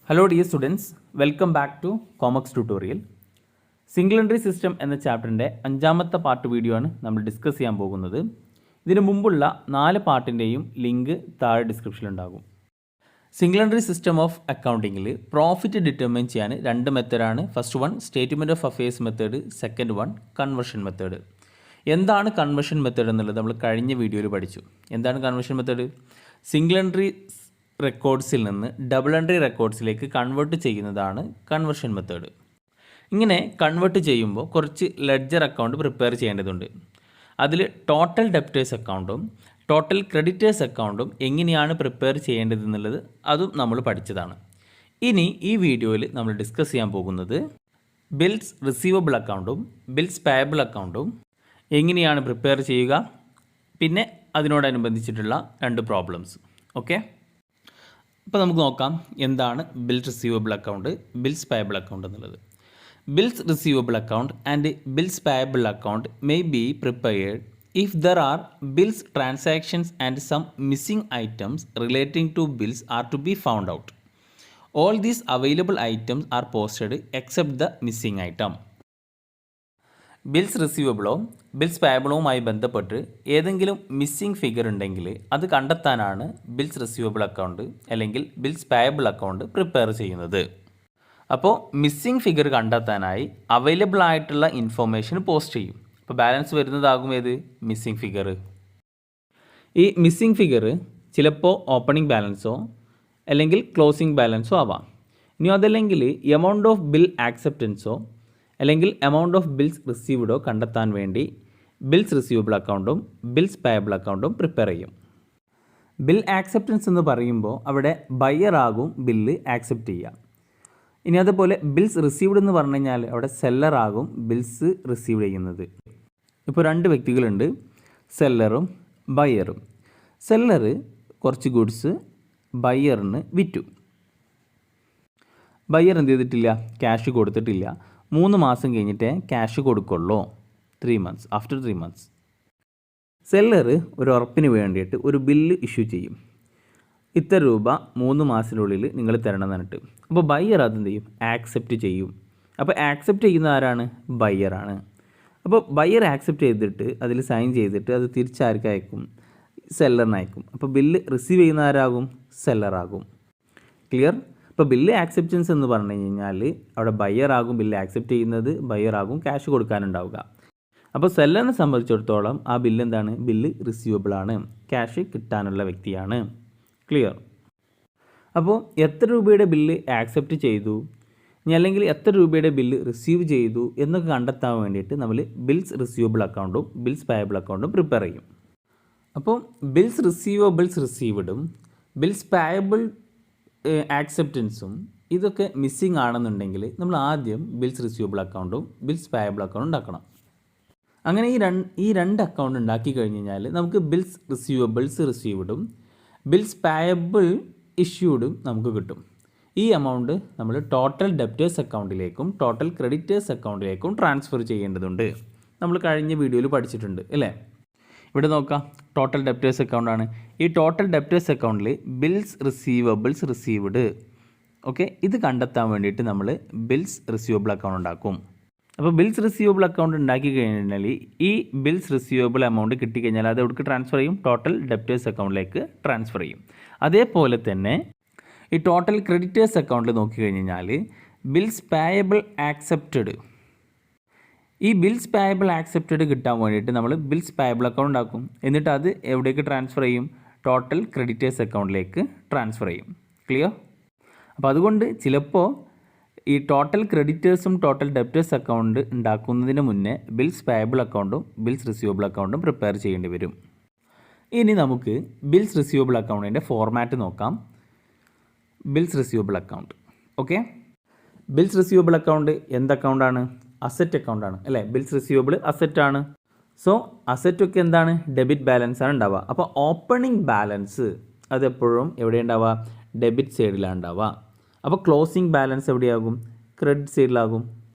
Hello dear students, welcome back to Commax tutorial. Single entry system എന്ന ചാപ്റ്ററിൻ്റെ 5ാമത്തെ part video ആണ് നമ്മൾ discuss ചെയ്യാൻ പോകുന്നത്. ഇതിനു മുമ്പുള്ള 4 പാർട്ടിൻ്റെയും ലിങ്ക് താഴെ ഡിസ്ക്രിപ്ഷനിലുണ്ടാകും. സിംഗിൾ എൻട്രി സിസ്റ്റം ഓഫ് അക്കൗണ്ടിങ്ങിൽ പ്രോഫിറ്റ് ഡിറ്റർമൈൻ ചെയ്യാൻ 2 മെത്തേഡാണ്. First one statement of affairs method, second one conversion method. എന്താണ് കൺവേർഷൻ മെത്തേഡ് എന്നുള്ളത് നമ്മൾ കഴിഞ്ഞ വീഡിയോയിൽ പഠിച്ചു. എന്താണ് കൺവേർഷൻ മെത്തേഡ്? സിംഗിൾ എൻട്രി റെക്കോർഡ്സിൽ നിന്ന് ഡബിൾ എൻട്രി റെക്കോർഡ്സിലേക്ക് കൺവേർട്ട് ചെയ്യുന്നതാണ് കൺവേർഷൻ മെത്തേഡ്. ഇങ്ങനെ കൺവേർട്ട് ചെയ്യുമ്പോൾ കുറച്ച് ലെഡ്ജർ അക്കൗണ്ട് പ്രിപ്പയർ ചെയ്യേണ്ടതുണ്ട്. അതിൽ ടോട്ടൽ ഡെപ്റ്റേഴ്സ് അക്കൗണ്ടും ടോട്ടൽ ക്രെഡിറ്റേഴ്സ് അക്കൗണ്ടും എങ്ങനെയാണ് പ്രിപ്പയർ ചെയ്യേണ്ടതെന്നുള്ളത് അതും നമ്മൾ പഠിച്ചതാണ്. ഇനി ഈ വീഡിയോയിൽ നമ്മൾ ഡിസ്കസ് ചെയ്യാൻ പോകുന്നത് ബിൽസ് റിസീവബിൾ അക്കൗണ്ടും ബിൽസ് പേയബിൾ അക്കൗണ്ടും എങ്ങനെയാണ് പ്രിപ്പയർ ചെയ്യുക, പിന്നെ അതിനോടനുബന്ധിച്ചിട്ടുള്ള 2 പ്രോബ്ലംസ്. ഓക്കെ, ഇപ്പോൾ നമുക്ക് നോക്കാം എന്താണ് bills receivable account, bills payable account എന്നുള്ളത്. Bills receivable account and bills payable account may be prepared if there are bills transactions and some missing items relating to bills are to be found out. All these available items are posted except the missing item. Bills റിസീവബിളോ bills പേയബിളുമായി ബന്ധപ്പെട്ട് ഏതെങ്കിലും missing figure ഉണ്ടെങ്കിൽ അത് കണ്ടെത്താനാണ് bills receivable account അല്ലെങ്കിൽ bills payable account prepare ചെയ്യുന്നത്. അപ്പോൾ മിസ്സിംഗ് ഫിഗർ കണ്ടെത്താനായി അവൈലബിൾ ആയിട്ടുള്ള ഇൻഫോർമേഷൻ പോസ്റ്റ് ചെയ്യും. അപ്പോൾ ബാലൻസ് വരുന്നതാകും ഏത്? Missing figure. ഈ മിസ്സിംഗ് ഫിഗർ ചിലപ്പോൾ ഓപ്പണിംഗ് ബാലൻസോ അല്ലെങ്കിൽ ക്ലോസിംഗ് ബാലൻസോ ആവാം. ഇനി അതല്ലെങ്കിൽ എമൗണ്ട് ഓഫ് ബിൽ ആക്സെപ്റ്റൻസോ അല്ലെങ്കിൽ എമൗണ്ട് ഓഫ് ബിൽസ് റിസീവ്ഡോ കണ്ടെത്താൻ വേണ്ടി ബിൽസ് റിസീവബിൾ അക്കൗണ്ടും ബിൽസ് പേയബിൾ അക്കൗണ്ടും പ്രിപ്പയർ ചെയ്യും. ബിൽ ആക്സെപ്റ്റൻസ് എന്ന് പറയുമ്പോൾ അവിടെ ബയ്യർ ആകും ബില്ല് ആക്സെപ്റ്റ് ചെയ്യുക. ഇനി അതുപോലെ ബിൽസ് റിസീവ്ഡ് എന്ന് പറഞ്ഞു കഴിഞ്ഞാൽ അവിടെ സെല്ലർ ആകും ബിൽസ് റിസീവ് ചെയ്യുന്നത്. ഇപ്പോൾ 2 വ്യക്തികളുണ്ട്, സെല്ലറും ബയ്യറും. സെല്ലർ കുറച്ച് ഗുഡ്സ് ബയ്യറിന് വിറ്റു. ബയ്യർ എന്ത് ചെയ്തിട്ടില്ല? ക്യാഷ് കൊടുത്തിട്ടില്ല. 3 മാസം കഴിഞ്ഞിട്ടേ ക്യാഷ് കൊടുക്കുള്ളൂ. 3 months, ആഫ്റ്റർ 3 months. സെല്ലർ ഒരു ഉറപ്പിന് വേണ്ടിയിട്ട് ഒരു ബില്ല് ഇഷ്യൂ ചെയ്യും. ഇത്ര രൂപ 3 മാസത്തിനുള്ളിൽ നിങ്ങൾ തരണം എന്ന് പറഞ്ഞിട്ട്. അപ്പോൾ ബയ്യർ അതെന്ത് ചെയ്യും? ആക്സെപ്റ്റ് ചെയ്യും. അപ്പോൾ ആക്സെപ്റ്റ് ചെയ്യുന്ന ആരാണ്? ബയ്യറാണ്. അപ്പോൾ ബയ്യർ ആക്സെപ്റ്റ് ചെയ്തിട്ട് അതിൽ സൈൻ ചെയ്തിട്ട് അത് തിരിച്ചാർക്ക് അയക്കും? സെല്ലറിന് അയക്കും. അപ്പോൾ ബില്ല് റിസീവ് ചെയ്യുന്ന ആരാകും? സെല്ലറാകും. ക്ലിയർ? ഇപ്പോൾ ബില്ല് ആക്സെപ്റ്റൻസ് എന്ന് പറഞ്ഞു കഴിഞ്ഞാൽ അവിടെ ബയ്യറാകും ബില്ല് ആക്സെപ്റ്റ് ചെയ്യുന്നത്, ബയ്യറാകും ക്യാഷ് കൊടുക്കാനുണ്ടാവുക. അപ്പോൾ സെല്ലറിനെ സംബന്ധിച്ചിടത്തോളം ആ ബില്ല് എന്താണ്? ബില്ല് റിസീവബിൾ ആണ്, ക്യാഷ് കിട്ടാനുള്ള വ്യക്തിയാണ്. ക്ലിയർ? അപ്പോൾ എത്ര രൂപയുടെ ബില്ല് ആക്സെപ്റ്റ് ചെയ്തു, ഇനി അല്ലെങ്കിൽ എത്ര രൂപയുടെ ബില്ല് റിസീവ് ചെയ്തു എന്നൊക്കെ കണ്ടെത്താൻ വേണ്ടിയിട്ട് നമ്മൾ ബിൽസ് റിസീവബിൾ അക്കൗണ്ടും ബിൽസ് പേയബിൾ അക്കൗണ്ടും പ്രിപ്പയർ ചെയ്യും. അപ്പോൾ ബിൽസ് റിസീവബിൾസ് റിസീവ്ഡും ബിൽസ് പേയബിൾ ആക്സെപ്റ്റൻസും ഇതൊക്കെ മിസ്സിംഗ് ആണെന്നുണ്ടെങ്കിൽ നമ്മൾ ആദ്യം ബിൽസ് റിസീവബിൾ അക്കൗണ്ടും ബിൽസ് പേയബിൾ അക്കൗണ്ടും ഉണ്ടാക്കണം. അങ്ങനെ ഈ രണ്ട് അക്കൗണ്ട് ഉണ്ടാക്കി കഴിഞ്ഞ് കഴിഞ്ഞാൽ നമുക്ക് ബിൽസ് റിസീവബിൾസ് റിസീവ്ഡും ബിൽസ് പേയബിൾ ഇഷ്യൂഡും നമുക്ക് കിട്ടും. ഈ എമൗണ്ട് നമ്മൾ ടോട്ടൽ ഡെപ്റ്റേഴ്സ് അക്കൗണ്ടിലേക്കും ടോട്ടൽ ക്രെഡിറ്റേഴ്സ് അക്കൗണ്ടിലേക്കും ട്രാൻസ്ഫർ ചെയ്യേണ്ടതുണ്ട്. നമ്മൾ കഴിഞ്ഞ വീഡിയോയിൽ പഠിച്ചിട്ടുണ്ട് അല്ലേ? ഇവിടെ നോക്കാം, ടോട്ടൽ ഡെപ്റ്റേഴ്സ് അക്കൗണ്ടാണ്. ഈ ടോട്ടൽ ഡെപ്റ്റേഴ്സ് അക്കൗണ്ടിൽ ബിൽസ് റിസീവബിൾസ് റിസീവ്ഡ്, ഓക്കെ, ഇത് കണ്ടെത്താൻ വേണ്ടിയിട്ട് നമ്മൾ ബിൽസ് റിസീവബിൾ അക്കൗണ്ട് ഉണ്ടാക്കും. അപ്പോൾ ബിൽസ് റിസീവബിൾ അക്കൗണ്ട് ഉണ്ടാക്കി കഴിഞ്ഞാൽ ഈ ബിൽസ് റിസീവബിൾ എമൗണ്ട് കിട്ടിക്കഴിഞ്ഞാൽ അത് എവിടേക്ക് ട്രാൻസ്ഫർ ചെയ്യും? ടോട്ടൽ ഡെപ്റ്റേഴ്സ് അക്കൗണ്ടിലേക്ക് ട്രാൻസ്ഫർ ചെയ്യും. അതേപോലെ തന്നെ ഈ ടോട്ടൽ ക്രെഡിറ്റേഴ്സ് അക്കൗണ്ടിൽ നോക്കിക്കഴിഞ്ഞാൽ ബിൽസ് പേയബിൾ ആക്സെപ്റ്റഡ്, ഈ ബിൽസ് പേയബിൾ ആക്സെപ്റ്റഡ് കിട്ടാൻ വേണ്ടിയിട്ട് നമ്മൾ ബിൽസ് പേയബിൾ അക്കൗണ്ട് ഉണ്ടാക്കും. എന്നിട്ട് അത് എവിടേക്ക് ട്രാൻസ്ഫർ ചെയ്യും? ടോട്ടൽ ക്രെഡിറ്റേഴ്സ് അക്കൗണ്ടിലേക്ക് ട്രാൻസ്ഫർ ചെയ്യും. ക്ലിയർ? അപ്പോൾ അതുകൊണ്ട് ചിലപ്പോൾ ഈ ടോട്ടൽ ക്രെഡിറ്റേഴ്സും ടോട്ടൽ ഡെപ്റ്റേഴ്സ് അക്കൗണ്ട് ഉണ്ടാക്കുന്നതിന് മുന്നേ ബിൽസ് പേയബിൾ അക്കൗണ്ടും ബിൽസ് റിസീവബിൾ അക്കൗണ്ടും പ്രിപ്പയർ ചെയ്യേണ്ടി വരും. ഇനി നമുക്ക് ബിൽസ് റിസീവബിൾ അക്കൗണ്ടിൻ്റെ ഫോർമാറ്റ് നോക്കാം. Bills receivable account, okay. Bills receivable account എന്ത് അക്കൗണ്ടാണ്? അസറ്റ് അക്കൗണ്ടാണ് അല്ലേ? ബിൽസ് റിസീവബിൾ അസറ്റാണ്. സോ അസറ്റൊക്കെ എന്താണ്? ഡെബിറ്റ് ബാലൻസ് ആണ് ഉണ്ടാവുക. അപ്പോൾ ഓപ്പണിംഗ് ബാലൻസ് അതെപ്പോഴും എവിടെ ഉണ്ടാവുക? ഡെബിറ്റ് സൈഡിലാണ് ഉണ്ടാവുക. അപ്പോൾ ക്ലോസിംഗ് ബാലൻസ് എവിടെയാകും? ക്രെഡിറ്റ് സൈഡിലാകും.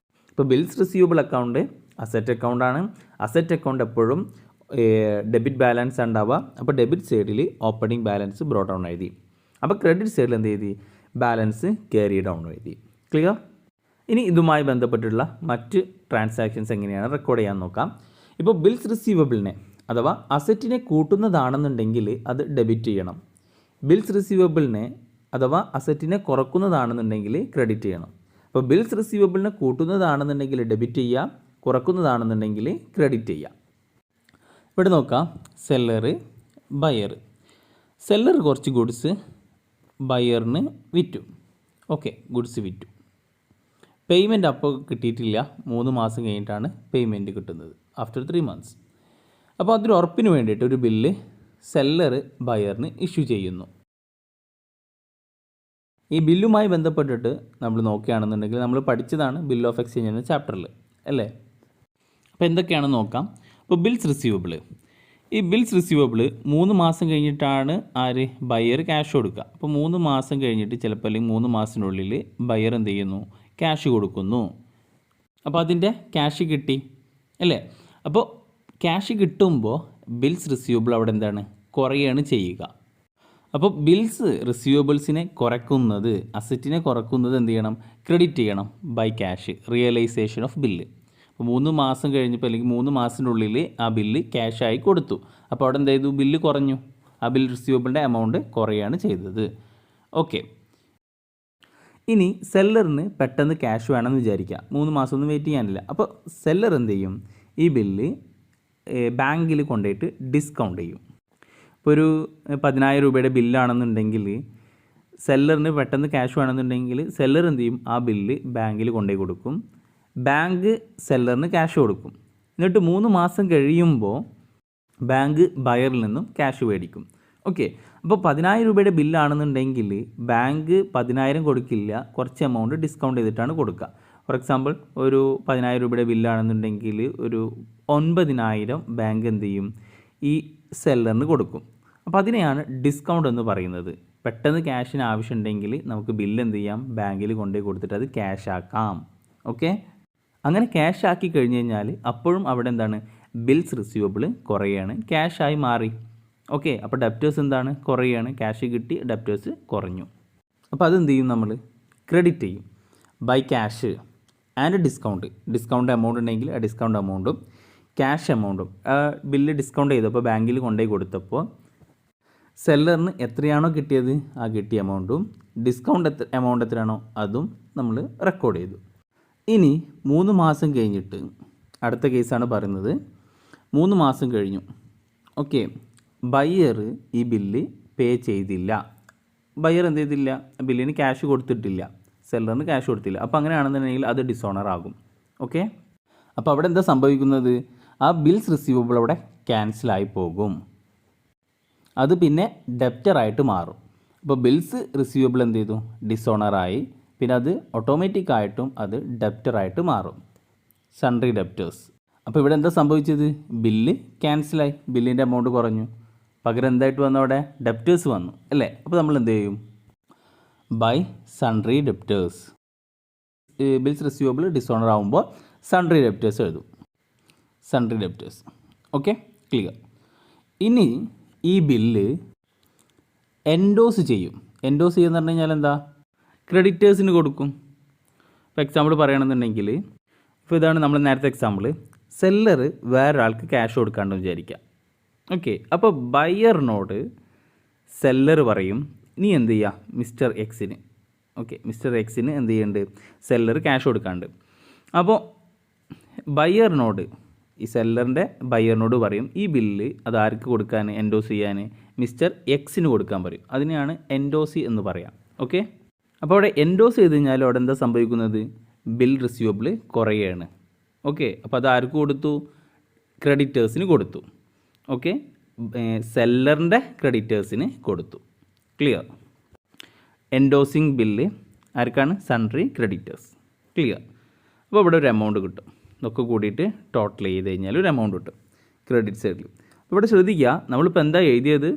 ഇപ്പോൾ ബിൽസ് റിസീവബിൾ അക്കൗണ്ട് അസറ്റ് അക്കൗണ്ടാണ്. അസറ്റ് അക്കൗണ്ട് എപ്പോഴും ഡെബിറ്റ് ബാലൻസ് ഉണ്ടാവുക. അപ്പോൾ ഡെബിറ്റ് സൈഡിൽ ഓപ്പണിംഗ് ബാലൻസ് ബ്രോട്ട് ഡൗൺ എഴുതി. അപ്പോൾ ക്രെഡിറ്റ് സൈഡിൽ എന്ത് ചെയ്തി? ബാലൻസ് ക്യാരി ഡൗൺ എഴുതി. ക്ലിയർ? ഇനി ഇതുമായി ബന്ധപ്പെട്ടുള്ള മറ്റ് ട്രാൻസാക്ഷൻസ് എങ്ങനെയാണ് റെക്കോർഡ് ചെയ്യാൻ നോക്കാം. ഇപ്പോൾ ബിൽസ് റിസീവബിളിനെ അഥവാ അസറ്റിനെ കൂട്ടുന്നതാണെന്നുണ്ടെങ്കിൽ അത് ഡെബിറ്റ് ചെയ്യണം. ബിൽസ് റിസീവബിളിനെ അഥവാ അസറ്റിനെ കുറക്കുന്നതാണെന്നുണ്ടെങ്കിൽ ക്രെഡിറ്റ് ചെയ്യണം. അപ്പോൾ ബിൽസ് റിസീവബിളിനെ കൂട്ടുന്നതാണെന്നുണ്ടെങ്കിൽ ഡെബിറ്റ് ചെയ്യുക, കുറക്കുന്നതാണെന്നുണ്ടെങ്കിൽ ക്രെഡിറ്റ് ചെയ്യുക. ഇവിടെ നോക്കാം, സെല്ലർ, ബയർ. സെല്ലർ കുറച്ച് ഗുഡ്സ് ബയറിന് വിറ്റു. ഓക്കെ, ഗുഡ്സ് വിറ്റു. പേയ്മെൻറ്റ് അപ്പോൾ കിട്ടിയിട്ടില്ല, 3 മാസം കഴിഞ്ഞിട്ടാണ് പേയ്മെൻറ്റ് കിട്ടുന്നത്, ആഫ്റ്റർ 3 months. അപ്പോൾ അതൊരു ഉറപ്പിന് വേണ്ടിയിട്ട് ഒരു ബില്ല് സെല്ലർ ബയറിന് ഇഷ്യൂ ചെയ്യുന്നു. ഈ ബില്ലുമായി ബന്ധപ്പെട്ടിട്ട് നമ്മൾ നോക്കുകയാണെന്നുണ്ടെങ്കിൽ നമ്മൾ പഠിച്ചതാണ് ബിൽ ഓഫ് എക്സ്ചേഞ്ച് എന്ന ചാപ്റ്ററിൽ അല്ലേ. അപ്പോൾ എന്തൊക്കെയാണെന്ന് നോക്കാം. അപ്പോൾ ബിൽസ് റിസീവബിൾ, ഈ ബിൽസ് റിസീവബിൾ 3 മാസം കഴിഞ്ഞിട്ടാണ് ആര് ബയർ ക്യാഷ് കൊടുക്കുക. അപ്പോൾ 3 മാസം കഴിഞ്ഞിട്ട് ചിലപ്പോൾ അല്ലെങ്കിൽ 3 മാസത്തിനുള്ളിൽ ബയർ എന്ത് ചെയ്യുന്നു, ക്യാഷ് കൊടുക്കുന്നു. അപ്പോൾ അതിൻ്റെ ക്യാഷ് കിട്ടി അല്ലേ. അപ്പോൾ ക്യാഷ് കിട്ടുമ്പോൾ ബിൽസ് റിസീവബിൾ അവിടെ എന്താണ്, കുറയാണ് ചെയ്യുക. അപ്പോൾ ബിൽസ് റിസീവബിൾസിനെ കുറയ്ക്കുന്നത്, അസറ്റിനെ കുറയ്ക്കുന്നത് എന്ത് ചെയ്യണം, ക്രെഡിറ്റ് ചെയ്യണം by cash, realisation of bill. അപ്പോൾ 3 മാസം കഴിഞ്ഞപ്പോൾ അല്ലെങ്കിൽ 3 മാസത്തിനുള്ളിൽ ആ ബില്ല് ക്യാഷായി കൊടുത്തു. അപ്പോൾ അവിടെ എന്ത് ചെയ്തു, ബില്ല് കുറഞ്ഞു, ആ ബിൽ റിസീവബിളിൻ്റെ എമൗണ്ട് കുറയാണ് ചെയ്തത്. ഓക്കെ, ഇനി സെല്ലറിന് പെട്ടെന്ന് ക്യാഷ് വേണമെന്ന് വിചാരിക്കുക, 3 മാസമൊന്നും വെയിറ്റ് ചെയ്യാനില്ല. അപ്പോൾ സെല്ലർ എന്ത് ചെയ്യും, ഈ ബില്ല് ബാങ്കിൽ കൊണ്ടുപോയിട്ട് ഡിസ്കൗണ്ട് ചെയ്യും. ഇപ്പോൾ ഒരു 10,000 രൂപയുടെ ബില്ലാണെന്നുണ്ടെങ്കിൽ സെല്ലറിന് പെട്ടെന്ന് ക്യാഷ് വേണമെന്നുണ്ടെങ്കിൽ സെല്ലർ എന്ത് ചെയ്യും, ആ ബില്ല് ബാങ്കിൽ കൊണ്ടുപോയി കൊടുക്കും. ബാങ്ക് സെല്ലറിന് ക്യാഷ് കൊടുക്കും. എന്നിട്ട് 3 മാസം കഴിയുമ്പോൾ ബാങ്ക് ബയറിൽ നിന്നും ക്യാഷ് മേടിക്കും. ഓക്കെ, അപ്പോൾ 10,000 രൂപയുടെ ബില്ലാണെന്നുണ്ടെങ്കിൽ ബാങ്ക് 10,000 കൊടുക്കില്ല, കുറച്ച് എമൗണ്ട് ഡിസ്കൗണ്ട് ചെയ്തിട്ടാണ് കൊടുക്കുക. ഫോർ എക്സാമ്പിൾ ഒരു 10,000 രൂപയുടെ ബില്ലാണെന്നുണ്ടെങ്കിൽ ഒരു 9,000 ബാങ്ക് എന്ത് ചെയ്യും, ഈ സെല്ലറിന് കൊടുക്കും. അപ്പോൾ അതിനെയാണ് ഡിസ്കൗണ്ട് എന്ന് പറയുന്നത്. പെട്ടെന്ന് ക്യാഷിന് ആവശ്യമുണ്ടെങ്കിൽ നമുക്ക് ബില്ല് എന്ത് ചെയ്യാം, ബാങ്കിൽ കൊണ്ടുപോയി കൊടുത്തിട്ട് അത് ക്യാഷ് ആക്കാം. ഓക്കെ, അങ്ങനെ ക്യാഷ് ആക്കി കഴിഞ്ഞ് കഴിഞ്ഞാൽ അപ്പോഴും അവിടെ എന്താണ്, ബിൽസ് റിസീവബിൾ കുറയാണ്, ക്യാഷായി മാറി. ഓക്കെ, അപ്പോൾ ഡെപ്റ്റേഴ്സ് എന്താണ്, കുറയാണ്, ക്യാഷ് കിട്ടി, ഡെപ്റ്റേഴ്സ് കുറഞ്ഞു. അപ്പോൾ അതെന്ത് ചെയ്യും, നമ്മൾ ക്രെഡിറ്റ് ചെയ്യും by cash and discount amount ഉണ്ടെങ്കിൽ ആ ഡിസ്കൗണ്ട് എമൗണ്ടും ക്യാഷ് എമൗണ്ടും ബില്ല് ഡിസ്കൗണ്ട് ചെയ്തപ്പോൾ ബാങ്കിൽ കൊണ്ടുപോയി കൊടുത്തപ്പോൾ സെല്ലറിന് എത്രയാണോ കിട്ടിയത് ആ കിട്ടിയ എമൗണ്ടും ഡിസ്കൗണ്ട് എമൗണ്ട് എത്രയാണോ അതും നമ്മൾ റെക്കോർഡ് ചെയ്തു. ഇനി 3 മാസം കഴിഞ്ഞിട്ട് അടുത്ത കേസാണ് പറയുന്നത്. 3 മാസം കഴിഞ്ഞു. ഓക്കെ, ബയ്യർ ഈ ബില്ല് പേ ചെയ്തില്ല. ബയ്യർ എന്ത് ചെയ്തില്ല, ബില്ലിന് ക്യാഷ് കൊടുത്തിട്ടില്ല, സെല്ലറിന് ക്യാഷ് കൊടുത്തില്ല. അപ്പോൾ അങ്ങനെയാണെന്നുണ്ടെങ്കിൽ അത് ഡിസോണർ ആകും. ഓക്കെ, അപ്പോൾ അവിടെ എന്താ സംഭവിക്കുന്നത്, ആ ബിൽസ് റിസീവബിൾ അവിടെ ക്യാൻസലായി പോകും, അത് പിന്നെ ഡെപ്റ്ററായിട്ട് മാറും. അപ്പോൾ ബിൽസ് റിസീവബിൾ എന്ത് ചെയ്തു, ഡിസോണറായി, പിന്നെ അത് ഓട്ടോമാറ്റിക്കായിട്ടും അത് ഡെപ്റ്ററായിട്ട് മാറും, സൺട്രി ഡെപ്റ്റേഴ്സ്. അപ്പോൾ ഇവിടെ എന്താ സംഭവിച്ചത്, ബില്ല് ക്യാൻസലായി, ബില്ലിൻ്റെ എമൗണ്ട് കുറഞ്ഞു, പകരം എന്തായിട്ട് വന്നു, അവിടെ ഡെപ്റ്റേഴ്സ് വന്നു അല്ലേ. അപ്പോൾ നമ്മൾ എന്ത് ചെയ്യും, by sundry debtors. Bills receivable dishonour ആകുമ്പോൾ സൺട്രി ഡെപ്റ്റേഴ്സ് എഴുതും, സൺട്രി ഡെപ്റ്റേഴ്സ്. Okay, clear. ഇനി ഈ ബില്ല് എൻഡോസ് ചെയ്യും. എൻഡോസ് ചെയ്യുന്ന പറഞ്ഞു കഴിഞ്ഞാൽ എന്താ, ക്രെഡിറ്റേഴ്സിന് കൊടുക്കും. ഇപ്പോൾ എക്സാമ്പിൾ പറയുകയാണെന്നുണ്ടെങ്കിൽ, ഇപ്പോൾ ഇതാണ് നമ്മൾ നേരത്തെ എക്സാമ്പിൾ, സെല്ലർ വേറൊരാൾക്ക് ക്യാഷ് കൊടുക്കാണ്ടെന്ന് വിചാരിക്കുക. ഓക്കെ, അപ്പോൾ ബയ്യറിനോട് സെല്ലർ പറയും, നീ എന്ത് ചെയ്യുക, മിസ്റ്റർ എക്സിന്, ഓക്കെ, മിസ്റ്റർ എക്സിന് എന്ത് ചെയ്യുന്നുണ്ട്, സെല്ലർ ക്യാഷ് കൊടുക്കാണ്ട്. അപ്പോൾ ബയ്യറിനോട്, ഈ സെല്ലറിൻ്റെ ബയ്യറിനോട് പറയും, ഈ ബില്ല് അത് ആർക്ക് കൊടുക്കാൻ, എൻഡോസ് ചെയ്യാൻ, മിസ്റ്റർ എക്സിന് കൊടുക്കാൻ പറയും. അതിനെയാണ് എൻഡോസി എന്ന് പറയാം. ഓക്കെ, അപ്പോൾ അവിടെ എൻഡോസ് ചെയ്ത് കഴിഞ്ഞാൽ അവിടെ എന്താ സംഭവിക്കുന്നത്, ബിൽ റിസീവബിൾ കുറയാണ്. ഓക്കെ, അപ്പോൾ അത് ആർക്ക് കൊടുത്തു, ക്രെഡിറ്റേഴ്സിന് കൊടുത്തു. ഓക്കെ, സെല്ലറിൻ്റെ ക്രെഡിറ്റേഴ്സിന് കൊടുത്തു. ക്ലിയർ. എൻഡോസിങ് ബില്ല് ആർക്കാണ്, സൺട്രി ക്രെഡിറ്റേഴ്സ്. ക്ലിയർ. അപ്പോൾ ഇവിടെ ഒരു എമൗണ്ട് കിട്ടും, ഇതൊക്കെ കൂടിയിട്ട് ടോട്ടൽ ചെയ്ത് കഴിഞ്ഞാൽ ഒരു എമൗണ്ട് കിട്ടും ക്രെഡിറ്റ് സൈഡിൽ. അപ്പോൾ ഇവിടെ ശ്രദ്ധിക്കുക, നമ്മളിപ്പോൾ എന്താ എഴുതിയത്,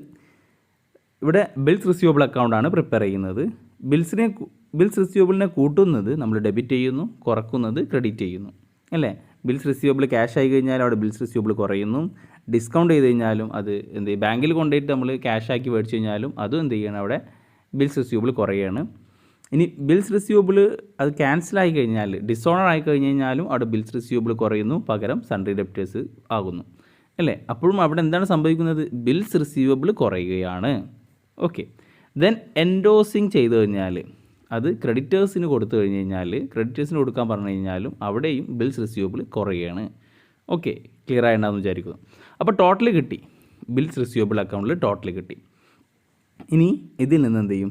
ഇവിടെ ബിൽസ് റിസീവബിൾ അക്കൗണ്ടാണ് പ്രിപ്പയർ ചെയ്യുന്നത്. ബിൽസ് റിസീവബിളിനെ കൂട്ടുന്നത് നമ്മൾ ഡെബിറ്റ് ചെയ്യുന്നു, കുറക്കുന്നത് ക്രെഡിറ്റ് ചെയ്യുന്നു അല്ലേ. ബിൽസ് റിസീവബിൾ ക്യാഷ് ആയി കഴിഞ്ഞാൽ അവിടെ ബിൽസ് റിസീവബിൾ കുറയുന്നു, ഡിസ്കൗണ്ട് ചെയ്ത് കഴിഞ്ഞാലും അത് എന്ത് ബാങ്കിൽ കൊണ്ടുപോയിട്ട് നമ്മൾ ക്യാഷ് ആക്കി മേടിച്ച് കഴിഞ്ഞാലും അതും എന്ത് ചെയ്യണം, അവിടെ ബിൽസ് റിസീവബിൾ കുറയാണ്. ഇനി ബിൽസ് റിസീവബിൾ അത് ക്യാൻസലായി കഴിഞ്ഞാൽ, ഡിസോണർ ആയി കഴിഞ്ഞ് കഴിഞ്ഞാലും അവിടെ ബിൽസ് റിസീവബിൾ കുറയുന്നു, പകരം സൺട്രി ഡെപ്റ്റേഴ്സ് ആകുന്നു അല്ലേ. അപ്പോഴും അവിടെ എന്താണ് സംഭവിക്കുന്നത്? ബിൽസ് റിസീവബിൾ കുറയുകയാണ്. ഓക്കെ, ദെൻ എൻഡോസിങ് ചെയ്ത് കഴിഞ്ഞാൽ, അത് ക്രെഡിറ്റേഴ്സിന് കൊടുത്തു കഴിഞ്ഞ് കഴിഞ്ഞാൽ, ക്രെഡിറ്റേഴ്സിന് കൊടുക്കാൻ പറഞ്ഞു കഴിഞ്ഞാലും അവിടെയും ബിൽസ് റിസീവബിൾ കുറയുകയാണ്. ഓക്കെ, ക്ലിയർ ആയിട്ടുണ്ടാകുമെന്ന് വിചാരിക്കുന്നു. അപ്പോൾ ടോട്ടൽ കിട്ടി, ബിൽസ് റിസീവബിൾ അക്കൗണ്ടിൽ ടോട്ടൽ കിട്ടി. ഇനി ഇതിൽ നിന്ന് എന്ത് ചെയ്യും?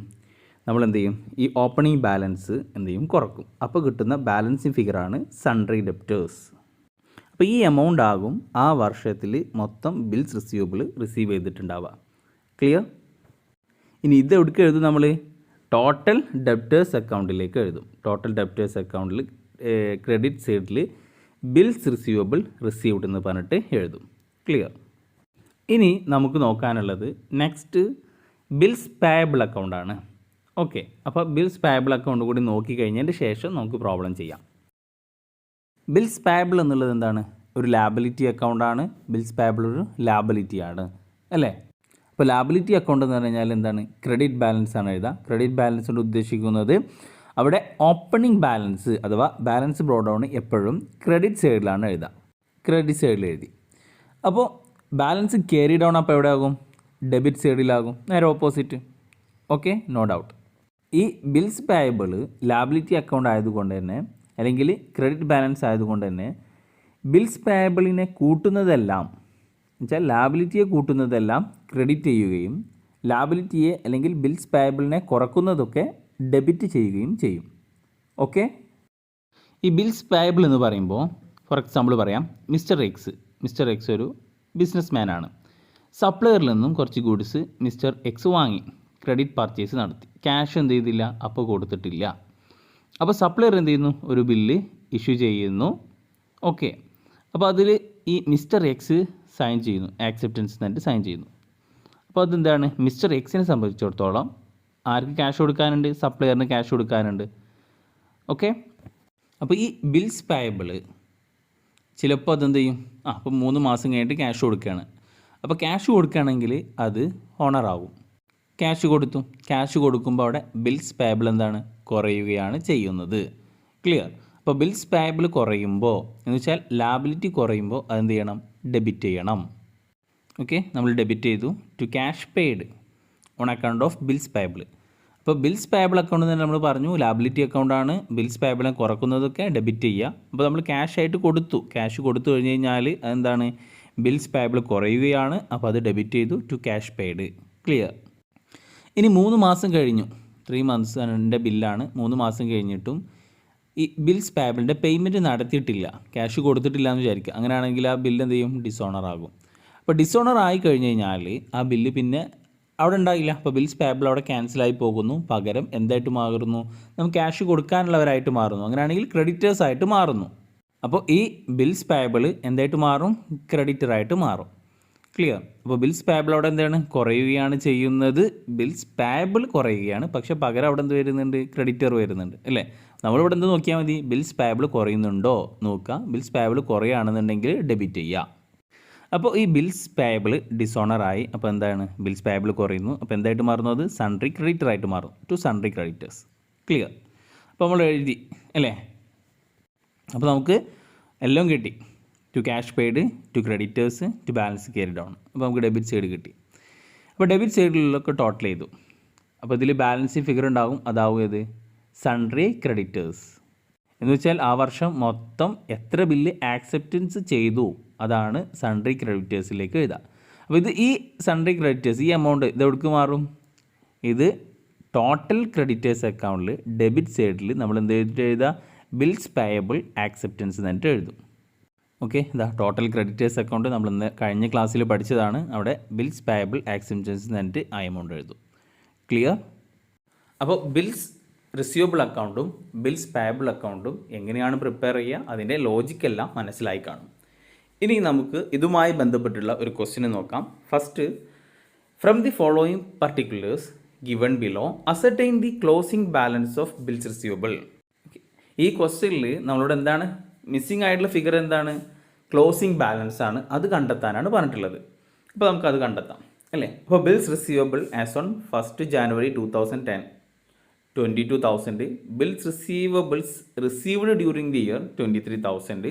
നമ്മൾ എന്ത് ചെയ്യും? ഈ ഓപ്പണിംഗ് ബാലൻസ് എന്ത് ചെയ്യും? കുറക്കും. അപ്പോൾ കിട്ടുന്ന ബാലൻസിങ് ഫിഗറാണ് സൺട്രി ഡെപ്റ്റേഴ്സ്. അപ്പോൾ ഈ എമൗണ്ട് ആകും ആ വർഷത്തിൽ മൊത്തം ബിൽസ് റിസീവബിൾ റിസീവ് ചെയ്തിട്ടുണ്ടാവുക. ക്ലിയർ? ഇനി ഇത് എവിടേക്ക് എഴുതും? നമ്മൾ ടോട്ടൽ ഡെപ്റ്റേഴ്സ് അക്കൗണ്ടിലേക്ക് എഴുതും. ടോട്ടൽ ഡെപ്റ്റേഴ്സ് അക്കൗണ്ടിൽ ക്രെഡിറ്റ് സൈഡിൽ ബിൽസ് റിസീവബിൾ റിസീവ്ഡ് എന്ന് പറഞ്ഞിട്ട് എഴുതും. ക്ലിയർ? ഇനി നമുക്ക് നോക്കാനുള്ളത് നെക്സ്റ്റ് ബിൽസ് പേയബിൾ അക്കൗണ്ടാണ്. ഓക്കെ, അപ്പോൾ ബിൽസ് പേയബിൾ അക്കൗണ്ട് കൂടി നോക്കിക്കഴിഞ്ഞതിന് ശേഷം നമുക്ക് പ്രോബ്ലം ചെയ്യാം. ബിൽസ് പേയബിൾ എന്നുള്ളത് എന്താണ്? ഒരു ലാബിലിറ്റി അക്കൗണ്ടാണ്. ബിൽസ് പേയബിൾ ഒരു ലാബിലിറ്റിയാണ് അല്ലേ. അപ്പോൾ ലാബിലിറ്റി അക്കൗണ്ട് എന്ന് പറഞ്ഞു കഴിഞ്ഞാൽ എന്താണ്? ക്രെഡിറ്റ് ബാലൻസ് ആണ് എഴുതുക. ക്രെഡിറ്റ് ബാലൻസ് കൊണ്ട് ഉദ്ദേശിക്കുന്നത് അവിടെ ഓപ്പണിംഗ് ബാലൻസ് അഥവാ ബാലൻസ് ബ്രോഡ് ഡൗൺ എപ്പോഴും ക്രെഡിറ്റ് സൈഡിലാണ് എഴുതുക. ക്രെഡിറ്റ് സൈഡിൽ എഴുതി. അപ്പോൾ ബാലൻസ് ക്യാരി ഡൗൺ അപ്പോൾ എവിടെ ആകും? ഡെബിറ്റ് സൈഡിലാകും, നേരെ ഓപ്പോസിറ്റ്. Okay, no doubt. ഈ ബിൽസ് പേയബിൾ ലാബിലിറ്റി അക്കൗണ്ട് ആയതുകൊണ്ട് തന്നെ, അല്ലെങ്കിൽ ക്രെഡിറ്റ് ബാലൻസ് ആയതുകൊണ്ട് തന്നെ, ബിൽസ് പേയബിളിനെ കൂട്ടുന്നതെല്ലാം എന്നുവെച്ചാൽ ലാബിലിറ്റിയെ കൂട്ടുന്നതെല്ലാം ക്രെഡിറ്റ് ചെയ്യുകയും ലാബിലിറ്റിയെ അല്ലെങ്കിൽ ബിൽസ് പേയബിളിനെ കുറക്കുന്നതൊക്കെ ഡെബിറ്റ് ചെയ്യുകയും ചെയ്യും. ഓക്കെ, ഈ ബിൽസ് പേയബിൾ എന്ന് പറയുമ്പോൾ ഫോർ എക്സാമ്പിൾ പറയാം, മിസ്റ്റർ എക്സ് ഒരു ബിസിനസ് മാനാണ്. സപ്ലയറിൽ നിന്നും കുറച്ച് ഗുഡ്സ് മിസ്റ്റർ എക്സ് വാങ്ങി, ക്രെഡിറ്റ് പർച്ചേസ് നടത്തി. ക്യാഷ് എന്ത് ചെയ്തില്ല? അപ്പോൾ കൊടുത്തിട്ടില്ല. അപ്പോൾ സപ്ലയർ എന്ത് ചെയ്യുന്നു? ഒരു ബില്ല് ഇഷ്യൂ ചെയ്യുന്നു. ഓക്കെ, അപ്പോൾ അതിൽ ഈ മിസ്റ്റർ എക്സ് സൈൻ ചെയ്യുന്നു, ആക്സെപ്റ്റൻസ് എന്നിട്ട് സൈൻ ചെയ്യുന്നു. അപ്പോൾ അതെന്താണ്? മിസ്റ്റർ എക്സിനെ സംബന്ധിച്ചിടത്തോളം ആർക്ക് ക്യാഷ് കൊടുക്കാനുണ്ട്? സപ്ലയറിന് ക്യാഷ് കൊടുക്കാനുണ്ട്. ഓക്കെ, അപ്പോൾ ഈ ബിൽസ് പേയബിൾ ചിലപ്പോൾ അതെന്ത് ചെയ്യും? അപ്പോൾ 3 മാസം കഴിഞ്ഞിട്ട് ക്യാഷ് കൊടുക്കുകയാണ്. അപ്പോൾ ക്യാഷ് കൊടുക്കുകയാണെങ്കിൽ അത് ഓണറാകും. ക്യാഷ് കൊടുക്കുമ്പോൾ അവിടെ ബിൽസ് പേയബിൾ എന്താണ്? കുറയുകയാണ് ചെയ്യുന്നത്. ക്ലിയർ? അപ്പോൾ ബിൽസ് പേയബിൾ കുറയുമ്പോൾ എന്ന് വെച്ചാൽ ലാബിലിറ്റി കുറയുമ്പോൾ അതെന്ത് ചെയ്യണം? ഡെബിറ്റ് ചെയ്യണം. ഓക്കെ, നമ്മൾ ഡെബിറ്റ് ചെയ്തു to cash paid on account of bills payable. അപ്പോൾ ബിൽസ് പേയബിൾ അക്കൗണ്ട് തന്നെ നമ്മൾ പറഞ്ഞു ലാബിലിറ്റി അക്കൗണ്ടാണ്. ബിൽസ് പേയബിളിനെ കുറക്കുന്നതൊക്കെ ഡെബിറ്റ് ചെയ്യുക. അപ്പോൾ നമ്മൾ ക്യാഷ് ആയിട്ട് കൊടുത്തു. ക്യാഷ് കൊടുത്തു കഴിഞ്ഞ് കഴിഞ്ഞാൽ അതെന്താണ്? ബിൽസ് പേയബിൾ കുറയുകയാണ്. അപ്പോൾ അത് ഡെബിറ്റ് ചെയ്തു ടു ക്യാഷ് പെയ്ഡ്. ക്ലിയർ? ഇനി 3 മാസം കഴിഞ്ഞു, 3 മന്ത്സിൻ്റെ ബില്ലാണ്. 3 മാസം കഴിഞ്ഞിട്ടും ഈ ബിൽസ് പേയബിളിൻ്റെ പേയ്മെൻറ്റ് നടത്തിയിട്ടില്ല, ക്യാഷ് കൊടുത്തിട്ടില്ല എന്ന് വിചാരിക്കുക. അങ്ങനെയാണെങ്കിൽ ആ ബില്ല് എന്ത് ചെയ്യും? ഡിസോണർ ആകും. അപ്പോൾ ഡിസോണർ ആയി കഴിഞ്ഞ് കഴിഞ്ഞാൽ ആ ബില്ല് പിന്നെ അവിടെ ഉണ്ടാകില്ല. അപ്പോൾ ബിൽസ് പേയബിൾ അവിടെ ക്യാൻസലായി പോകുന്നു. പകരം എന്തായിട്ട് മാറുന്നു? നമുക്ക് ക്യാഷ് കൊടുക്കാനുള്ളവരായിട്ട് മാറുന്നു. അങ്ങനെയാണെങ്കിൽ ക്രെഡിറ്റേഴ്സ് ആയിട്ട് മാറുന്നു. അപ്പോൾ ഈ ബിൽസ് പേയബിൾ എന്തായിട്ട് മാറും? ക്രെഡിറ്ററായിട്ട് മാറും. ക്ലിയർ? അപ്പോൾ ബിൽസ് പേയബിൾ അവിടെ എന്താണ്? കുറയുകയാണ് ചെയ്യുന്നത്. ബിൽസ് പേയബിൾ കുറയുകയാണ്, പക്ഷേ പകരം അവിടെ എന്ത് വരുന്നുണ്ട്? ക്രെഡിറ്റർ വരുന്നുണ്ട് അല്ലേ. നമ്മളിവിടെ എന്ത് നോക്കിയാൽ മതി? ബിൽസ് പേയബിൾ കുറയുന്നുണ്ടോ നോക്കുക. ബിൽസ് പേയബിൾ കുറയുകയാണെന്നുണ്ടെങ്കിൽ ഡെബിറ്റ് ചെയ്യുക. അപ്പോൾ ഈ ബിൽസ് പേയബിൾ ഡിസോണറായി. അപ്പോൾ എന്താണ്? ബിൽസ് പേയബിൾ കുറയുന്നു. അപ്പോൾ എന്തായിട്ട് മാറുന്നു? അത് സൺട്രി ക്രെഡിറ്ററായിട്ട് മാറും, ടു സൺട്രി ക്രെഡിറ്റേഴ്സ്. ക്ലിയർ? അപ്പോൾ നമ്മൾ എഴുതി അല്ലേ. അപ്പോൾ നമുക്ക് എല്ലാം കിട്ടി. To cash paid, to creditors, to balance carry down. അപ്പോൾ നമുക്ക് ഡെബിറ്റ് സൈഡ് കിട്ടി. അപ്പോൾ ഡെബിറ്റ് സൈഡിലൊക്കെ ടോട്ടൽ ചെയ്തു. അപ്പോൾ ഇതിൽ ബാലൻസിങ് ഫിഗർ ഉണ്ടാകും. അതാവും ഏത്? സൺട്രി ക്രെഡിറ്റേഴ്സ് എന്ന് വെച്ചാൽ ആ വർഷം മൊത്തം എത്ര ബില്ല് ആക്സെപ്റ്റൻസ് ചെയ്തു അതാണ് സൺട്രി ക്രെഡിറ്റേഴ്സിലേക്ക് എഴുതുക. അപ്പോൾ ഇത് ഈ സൺട്രി ക്രെഡിറ്റേഴ്സ് ഈ എമൗണ്ട് ഇത് എവിടേക്ക് മാറും? ഇത് ടോട്ടൽ ക്രെഡിറ്റേഴ്സ് അക്കൗണ്ടിൽ ഡെബിറ്റ് സൈഡിൽ നമ്മൾ എന്ത് എഴുതുക? ബിൽസ് പേയബിൾ ആക്സെപ്റ്റൻസ് എന്നിട്ട് എഴുതും. ഓക്കെ, ഇതാ ടോട്ടൽ ക്രെഡിറ്റേഴ്സ് അക്കൗണ്ട് നമ്മൾ ഇന്ന് കഴിഞ്ഞ ക്ലാസ്സിൽ പഠിച്ചതാണ്. അവിടെ ബിൽസ് പേയബിൾ ആക്സെപ്റ്റൻസ് എന്നിട്ട് ആ എമൗണ്ട് എഴുതും. ക്ലിയർ? അപ്പോൾ ബിൽസ് റിസീവബിൾ അക്കൗണ്ടും ബിൽസ് പേയബിൾ അക്കൗണ്ടും എങ്ങനെയാണ് പ്രിപ്പയർ ചെയ്യുക, അതിൻ്റെ ലോജിക്കെല്ലാം മനസ്സിലായി കാണും. ഇനി നമുക്ക് ഇതുമായി ബന്ധപ്പെട്ടുള്ള ഒരു ക്വസ്റ്റ്യൻ നോക്കാം. First, from the following particulars given below ascertain the closing balance of bills receivable. ഈ ക്വസ്റ്റ്യനിൽ നമ്മളോട് എന്താണ് മിസ്സിംഗ് ആയിട്ടുള്ള ഫിഗർ? എന്താണ്? ക്ലോസിംഗ് ബാലൻസ് ആണ്. അത് കണ്ടെത്താനാണ് പറഞ്ഞിട്ടുള്ളത്. അപ്പോൾ നമുക്കത് കണ്ടെത്താം അല്ലേ. അപ്പോൾ bills receivable as on 1 January 2010 22,000. Bills receivables received during the year 23,000.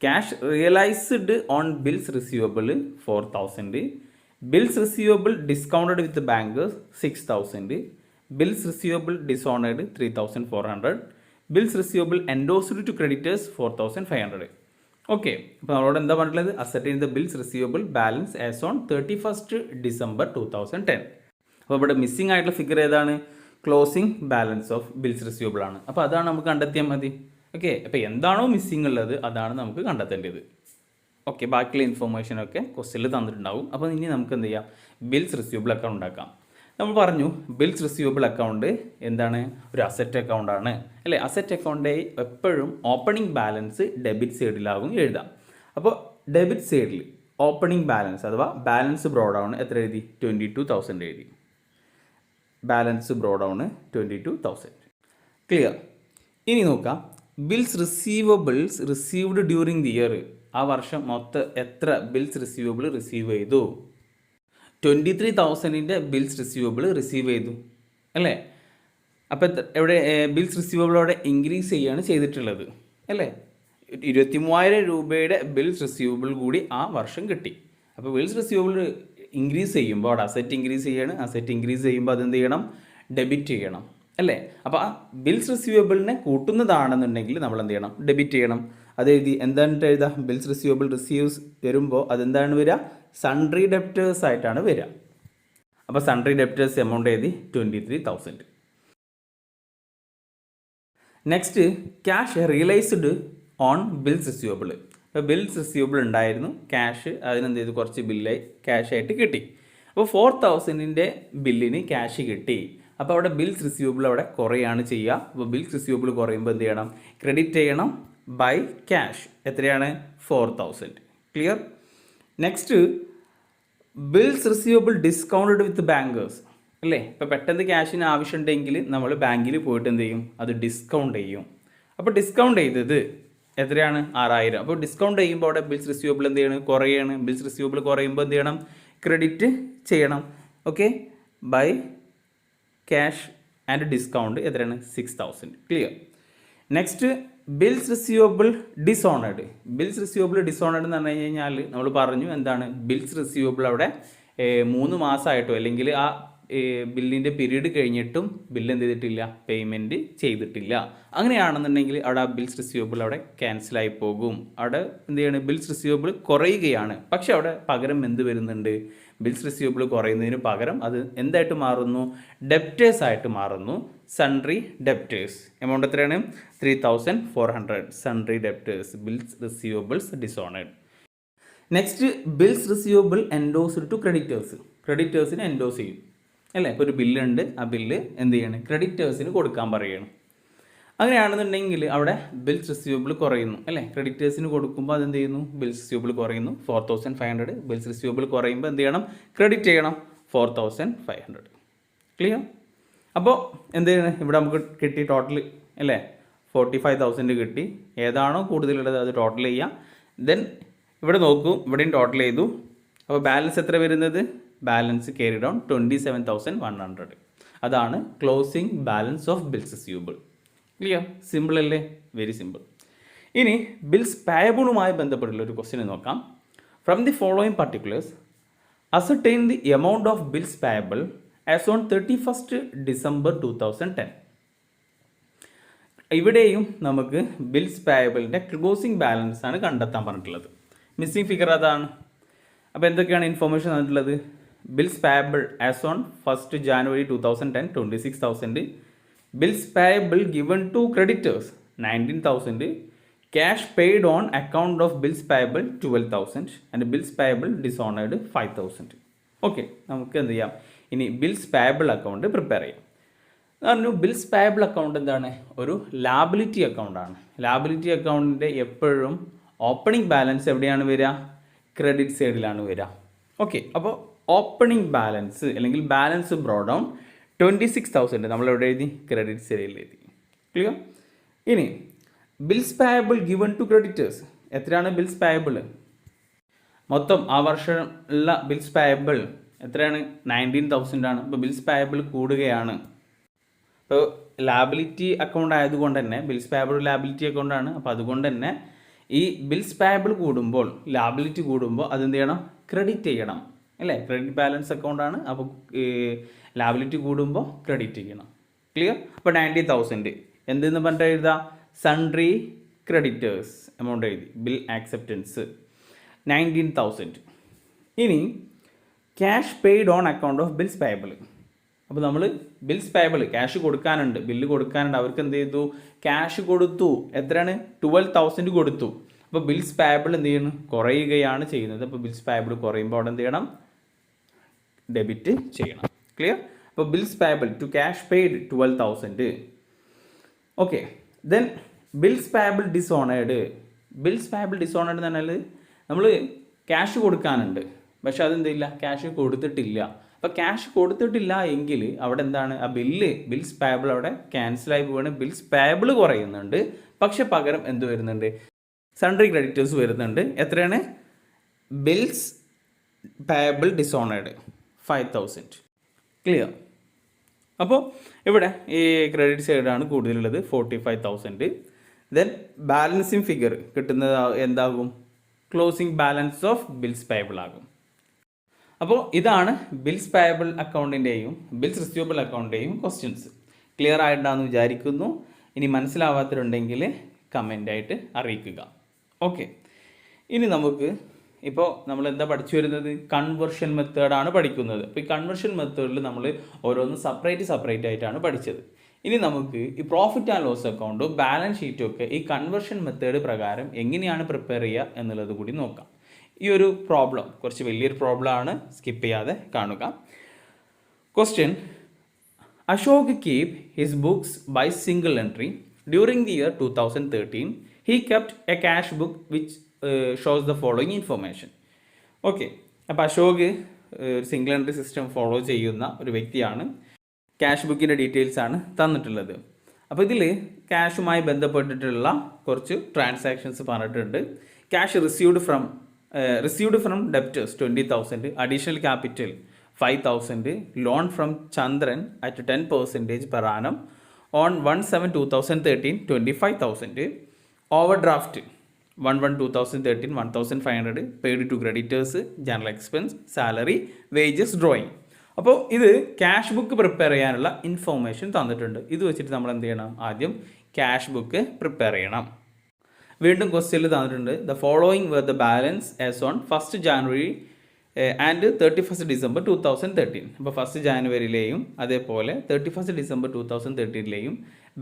Cash realized on bills receivable 4,000. Bills receivable discounted with the bankers 6,000. Bills receivable dishonored 3,400. Bills receivable endorsed to creditors 4,500. Okay, അപ്പോൾ നമ്മളോട് എന്താ പറഞ്ഞിട്ടുള്ളത്? Asset in the bills receivable balance as on 31st December 2010. അപ്പോൾ ഇവിടെ missing ആയിട്ടുള്ള figure ഏതാണ്? Closing balance of bills receivable ആണ്. അപ്പോൾ അതാണ് നമുക്ക് കണ്ടെത്തിയാൽ മതി. ഓക്കെ, അപ്പോൾ എന്താണോ മിസ്സിംഗ് ഉള്ളത് അതാണ് നമുക്ക് കണ്ടെത്തേണ്ടത്. ഓക്കെ, ബാക്കിയുള്ള ഇൻഫോർമേഷനൊക്കെ ക്വസ്റ്റ്യനിൽ തന്നിട്ടുണ്ടാവും. അപ്പോൾ ഇനി നമുക്ക് എന്ത് ചെയ്യാം? ബിൽസ് റിസീവബിൾ അക്കൗണ്ട് ഉണ്ടാക്കാം. നമ്മൾ പറഞ്ഞു ബിൽസ് റിസീവബിൾ അക്കൗണ്ട് എന്താണ്? ഒരു അസറ്റ് അക്കൗണ്ടാണ് അല്ലേ? അസറ്റ് അക്കൗണ്ട് എപ്പോഴും ഓപ്പണിംഗ് ബാലൻസ് ഡെബിറ്റ് സൈഡിലാവും എഴുതാം. അപ്പോൾ ഡെബിറ്റ് സൈഡിൽ ഓപ്പണിംഗ് ബാലൻസ് അഥവാ ബാലൻസ് ബ്രോ ഡൗൺ എത്ര എഴുതി? 22,000 എഴുതി. Balance brought down 22,000. ക്ലിയർ? ഇനി നോക്കാം, bills receivables received during the year. ആ വർഷം മൊത്തം എത്ര ബിൽസ് റിസീവബിൾ റിസീവ് ചെയ്തു? 23,000 ബിൽസ് റിസീവബിൾ റിസീവ് ചെയ്തു അല്ലേ? അപ്പോൾ എവിടെ ബിൽസ് റിസീവബിൾ അവിടെ ഇൻക്രീസ് ചെയ്യുകയാണ് ചെയ്തിട്ടുള്ളത് അല്ലേ? 23,000 രൂപയുടെ ബിൽസ് റിസീവബിൾ കൂടി ആ വർഷം കിട്ടി. അപ്പോൾ ബിൽസ് റിസീവബിൾ ഇൻക്രീസ് ചെയ്യുമ്പോൾ അവിടെ അസറ്റ് ഇൻക്രീസ് ചെയ്യണം. അസറ്റ് ഇൻക്രീസ് ചെയ്യുമ്പോൾ അതെന്ത് ചെയ്യണം? ഡെബിറ്റ് ചെയ്യണം അല്ലേ? അപ്പോൾ ആ ബിൽസ് റിസീവബിളിനെ കൂട്ടുന്നതാണെന്നുണ്ടെങ്കിൽ നമ്മൾ എന്ത് ചെയ്യണം? ഡെബിറ്റ് ചെയ്യണം. അത് എഴുതി എന്താണ് എഴുതാം? ബിൽസ് റിസീവബിൾ റിസീവ്സ് വരുമ്പോൾ അതെന്താണ് വരിക? സൺട്രി ഡെപ്റ്റേഴ്സ് ആയിട്ടാണ് വരിക. അപ്പോൾ സൺട്രി ഡെപ്റ്റേഴ്സ് എമൗണ്ട് എഴുതി 23,000. Next, cash realised on bills receivable. അപ്പോൾ ബിൽസ് റിസീവബിൾ ഉണ്ടായിരുന്നു, ക്യാഷ് അതിനെന്ത് ചെയ്തു? കുറച്ച് ബില്ല് ക്യാഷ് ആയിട്ട് കിട്ടി. അപ്പോൾ 4,000 ബില്ലിന് ക്യാഷ് കിട്ടി. അപ്പോൾ അവിടെ ബിൽസ് റിസീവബിൾ അവിടെ കുറയാണ് ചെയ്യുക. അപ്പോൾ ബിൽസ് റിസീവബിൾ കുറയുമ്പോൾ എന്ത് ചെയ്യണം? ക്രെഡിറ്റ് ചെയ്യണം ബൈ ക്യാഷ്. എത്രയാണ്? 4,000. Clear? Next, bills receivable discounted with bankers അല്ലേ? ഇപ്പോൾ പെട്ടെന്ന് ക്യാഷിന് ആവശ്യമുണ്ടെങ്കിൽ നമ്മൾ ബാങ്കിൽ പോയിട്ട് എന്ത് ചെയ്യും? അത് ഡിസ്കൗണ്ട് ചെയ്യും. അപ്പോൾ ഡിസ്കൗണ്ട് ചെയ്തത് എത്രയാണ്? 6,000. അപ്പോൾ ഡിസ്കൗണ്ട് ചെയ്യുമ്പോൾ അവിടെ ബിൽസ് റിസീവബിൾ എന്ത് ചെയ്യണം? കുറയാണ്. ബിൽസ് റിസീവബിൾ കുറയുമ്പോൾ എന്ത് ചെയ്യണം? ക്രെഡിറ്റ് ചെയ്യണം. Okay, by cash and discount എത്രയാണ്? 6,000. Clear? Next, bills receivable dishonoured. Bills receivable dishonoured എന്ന് പറഞ്ഞു കഴിഞ്ഞാൽ നമ്മൾ പറഞ്ഞു എന്താണ്? ബിൽസ് റിസീവബിൾ അവിടെ 3 മാസമായിട്ടോ അല്ലെങ്കിൽ ആ ബില്ലിൻ്റെ പീരീഡ് കഴിഞ്ഞിട്ടും ബില്ല് എന്ത് ചെയ്തിട്ടില്ല? പേയ്മെൻറ്റ് ചെയ്തിട്ടില്ല. അങ്ങനെയാണെന്നുണ്ടെങ്കിൽ അവിടെ ആ ബിൽസ് റിസീവബിൾ അവിടെ ക്യാൻസലായി പോകും. അവിടെ എന്ത് ചെയ്യണം? ബിൽസ് റിസീവബിൾ കുറയുകയാണ്. പക്ഷേ അവിടെ പകരം എന്ത് വരുന്നുണ്ട്? ബിൽസ് റിസീവബിൾ കുറയുന്നതിന് പകരം അത് എന്തായിട്ട് മാറുന്നു? ഡെപ്റ്റേഴ്സ് ആയിട്ട് മാറുന്നു. Sundry debtors. എമൗണ്ട് എത്രയാണ്? 3,400. Sundry debtors, bills receivables dishonoured. Next, bills receivable endorsed to creditors. ക്രെഡിറ്റേഴ്സിന് എൻഡോസ് ചെയ്യും അല്ലേ? ഇപ്പോൾ ഒരു ബില്ലുണ്ട്, ആ ബില്ല് എന്ത് ചെയ്യണം? ക്രെഡിറ്റേഴ്സിന് കൊടുക്കാൻ പറയുകയാണ്. അങ്ങനെയാണെന്നുണ്ടെങ്കിൽ അവിടെ ബിൽസ് റിസീവബിൾ കുറയുന്നു അല്ലേ? ക്രെഡിറ്റേഴ്സിന് കൊടുക്കുമ്പോൾ അതെന്ത് ചെയ്യുന്നു? ബിൽസ് റിസീവബിൾ കുറയുന്നു 4,500. ബിൽസ് റിസീവബിൾ കുറയുമ്പോൾ എന്ത് ചെയ്യണം? ക്രെഡിറ്റ് ചെയ്യണം 4,500. ക്ലിയർ? അപ്പോൾ എന്ത് ചെയ്യണം? ഇവിടെ നമുക്ക് കിട്ടി ടോട്ടൽ അല്ലേ? 45,000 കിട്ടി. ഏതാണോ കൂടുതലുള്ളത് അത് ടോട്ടൽ ചെയ്യാം. ദെൻ ഇവിടെ നോക്കൂ, ഇവിടെയും ടോട്ടൽ ചെയ്തു. അപ്പോൾ ബാലൻസ് എത്ര വരുന്നത്? Balance carry down 27,100. അതാണ് closing balance of bills receivable. Clear? Simple അല്ലേ? Very simple. ഇനി ബിൽസ് പേയബിളുമായി ബന്ധപ്പെട്ടുള്ള ഒരു ക്വസ്റ്റ്യൻ നോക്കാം. From the following particulars ascertain the amount of bills payable as on 31st December 2010. ഇവിടെയും നമുക്ക് ബിൽസ് പേയബിളിൻ്റെ ക്ലോസിംഗ് ബാലൻസ് ആണ് കണ്ടെത്താൻ പറഞ്ഞിട്ടുള്ളത്. മിസ്സിംഗ് ഫിഗർ അതാണ്. അപ്പോൾ എന്തൊക്കെയാണ് ഇൻഫോർമേഷൻ തന്നിട്ടുള്ളത്? Bills payable as on 1st January 2010 26,000. Bills payable given to creditors 19,000. Cash paid on account of bills payable 12,000 and bills payable dishonoured 5,000. Okay, നമുക്ക് എന്ത് ചെയ്യാം? ഇനി ബിൽസ് പേയബിൾ അക്കൗണ്ട് പ്രിപ്പയർ ചെയ്യാം. പറഞ്ഞു ബിൽസ് പേയബിൾ അക്കൗണ്ട് എന്താണ്? ഒരു liability അക്കൗണ്ടാണ്. Liability അക്കൗണ്ടിൻ്റെ എപ്പോഴും ഓപ്പണിംഗ് ബാലൻസ് എവിടെയാണ് വരിക? ക്രെഡിറ്റ് സൈഡിലാണ് വരിക. ഓക്കെ, അപ്പോൾ ഓപ്പണിംഗ് ബാലൻസ് അല്ലെങ്കിൽ ബാലൻസ് ബ്രോ ഡൗൺ 26,000 നമ്മൾ എവിടെ എഴുതി? ക്രെഡിറ്റ് സൈഡിൽ എഴുതി. ക്ലിയർ? ഇനി bills payable given to creditors എത്രയാണ്? ബിൽസ് പേയബിൾ മൊത്തം ആ വർഷം ഉള്ള ബിൽസ് പേയബിൾ എത്രയാണ്? 19,000 ആണ്. അപ്പോൾ ബിൽസ് പേയബിൾ കൂടുകയാണ്. അപ്പോൾ ലാബിലിറ്റി അക്കൗണ്ട് ആയതുകൊണ്ട് തന്നെ ബിൽസ് പേയബിൾ ലാബിലിറ്റി അക്കൗണ്ടാണ്. അപ്പോൾ അതുകൊണ്ട് തന്നെ ഈ ബിൽസ് പേയബിൾ കൂടുമ്പോൾ ലാബിലിറ്റി കൂടുമ്പോൾ അതെന്ത് ചെയ്യണം, ക്രെഡിറ്റ് ചെയ്യണം അല്ലേ. ക്രെഡിറ്റ് ബാലൻസ് അക്കൗണ്ടാണ്. അപ്പോൾ ലാബിലിറ്റി കൂടുമ്പോൾ ക്രെഡിറ്റ് ചെയ്യണം. ക്ലിയർ. അപ്പോൾ 90,000 എന്തെന്ന് പറഞ്ഞിട്ട് എഴുതാം, സൺട്രി ക്രെഡിറ്റേഴ്സ് എമൗണ്ട് എഴുതി. Bill acceptance 19,000. ഇനി cash paid on account of bills payable. അപ്പോൾ നമ്മൾ ബിൽസ് പേയബിൾ ക്യാഷ് കൊടുക്കാനുണ്ട്, ബില്ല് കൊടുക്കാനുണ്ട്, അവർക്ക് എന്ത് ചെയ്തു, ക്യാഷ് കൊടുത്തു. എത്രയാണ്, 12,000 കൊടുത്തു. അപ്പോൾ ബിൽസ് പേയബിൾ എന്ത് ചെയ്യണം, കുറയുകയാണ് ചെയ്യുന്നത്. അപ്പോൾ ബിൽസ് പേയബിൾ കുറയുമ്പോൾ അവിടെ എന്ത് ചെയ്യണം, ഡെബിറ്റ് ചെയ്യണം. ക്ലിയർ. അപ്പോൾ bills payable to cash paid 12,000. Okay. Then bills payable dishonoured. Bills payable dishonoured എന്ന് പറഞ്ഞാൽ നമ്മൾ ക്യാഷ് കൊടുക്കാനുണ്ട്, പക്ഷെ അതെന്തില്ല, ക്യാഷ് കൊടുത്തിട്ടില്ല. അപ്പോൾ ക്യാഷ് കൊടുത്തിട്ടില്ല എങ്കിൽ അവിടെ എന്താണ്, ആ ബിൽസ് പേയബിൾ അവിടെ ക്യാൻസലായി പോവുകയാണ്. ബിൽസ് പേയബിൾ കുറയുന്നുണ്ട്, പക്ഷെ പകരം എന്ത് വരുന്നുണ്ട്, സൺട്രി ക്രെഡിറ്റേഴ്സ് വരുന്നുണ്ട്. എത്രയാണ്, ബിൽസ് പേയബിൾ ഡിസോണേഡ് 5,000. ക്ലിയർ. അപ്പോൾ ഇവിടെ ഈ ക്രെഡിറ്റ് സൈഡാണ് കൂടുതലുള്ളത് 45,000. ദെൻ ബാലൻസിങ് ഫിഗർ കിട്ടുന്നത് എന്താകും, closing balance of bills payable ആകും. അപ്പോൾ ഇതാണ് ബിൽസ് പേയബിൾ അക്കൗണ്ടിൻ്റെയും ബിൽസ് റിസീവബിൾ അക്കൗണ്ടിൻ്റെയും ക്വസ്റ്റ്യൻസ്. ക്ലിയർ ആയിട്ടാണെന്ന് വിചാരിക്കുന്നു. ഇനി മനസ്സിലാവാത്തവരുണ്ടെങ്കിൽ കമൻ്റായിട്ട് അറിയിക്കുക. ഓക്കെ. ഇനി നമുക്ക് ഇപ്പോൾ നമ്മൾ എന്താ പഠിച്ചു വരുന്നത്, കൺവേർഷൻ മെത്തേഡാണ് പഠിക്കുന്നത്. അപ്പോൾ ഈ കൺവേർഷൻ മെത്തേഡിൽ നമ്മൾ ഓരോന്നും സെപ്പറേറ്റ് ആയിട്ടാണ് പഠിച്ചത്. ഇനി നമുക്ക് ഈ പ്രോഫിറ്റ് ആൻഡ് ലോസ് അക്കൗണ്ടും ബാലൻസ് ഷീറ്റും ഒക്കെ ഈ കൺവേർഷൻ മെത്തേഡ് പ്രകാരം എങ്ങനെയാണ് പ്രിപ്പയർ ചെയ്യുക എന്നുള്ളത് കൂടി നോക്കാം. ഈ ഒരു പ്രോബ്ലം കുറച്ച് വലിയൊരു പ്രോബ്ലമാണ്, സ്കിപ്പ് ചെയ്യാതെ കാണുക. Question, Ashok keep his books by single entry. During the year 2013 he kept a cash book which shows the following information. Okay. അപ്പോൾ Ashok single entry system follow ചെയ്യുന്ന ഒരു വ്യക്തിയാണ്. ക്യാഷ് ബുക്കിൻ്റെ ഡീറ്റെയിൽസ് ആണ് തന്നിട്ടുള്ളത്. അപ്പോൾ ഇതിൽ ക്യാഷുമായി ബന്ധപ്പെട്ടിട്ടുള്ള കുറച്ച് ട്രാൻസാക്ഷൻസ് പറഞ്ഞിട്ടുണ്ട്. Cash received from debtors 20,000, additional capital 5,000, loan from Chandran at 10% per annum on 1/7/2013 25,000, overdraft 1/1/2013 1,500 paid to creditors, general expense, salary, wages, drawing. അപ്പോൾ ഇത് ക്യാഷ് ബുക്ക് പ്രിപ്പയർ ചെയ്യാനുള്ള ഇൻഫോർമേഷൻ തന്നിട്ടുണ്ട്. ഇത് വെച്ചിട്ട് നമ്മൾ എന്ത് ചെയ്യണം, ആദ്യം ക്യാഷ് ബുക്ക് പ്രിപ്പയർ ചെയ്യണം. വീണ്ടും ക്വസ്റ്റ്യനിൽ തന്നിട്ടുണ്ട്, the following were the balance as on 1st January and 31st December 2013. അപ്പോൾ 1st Januaryയിലെയും അതേപോലെ 31st December 2013ലെയും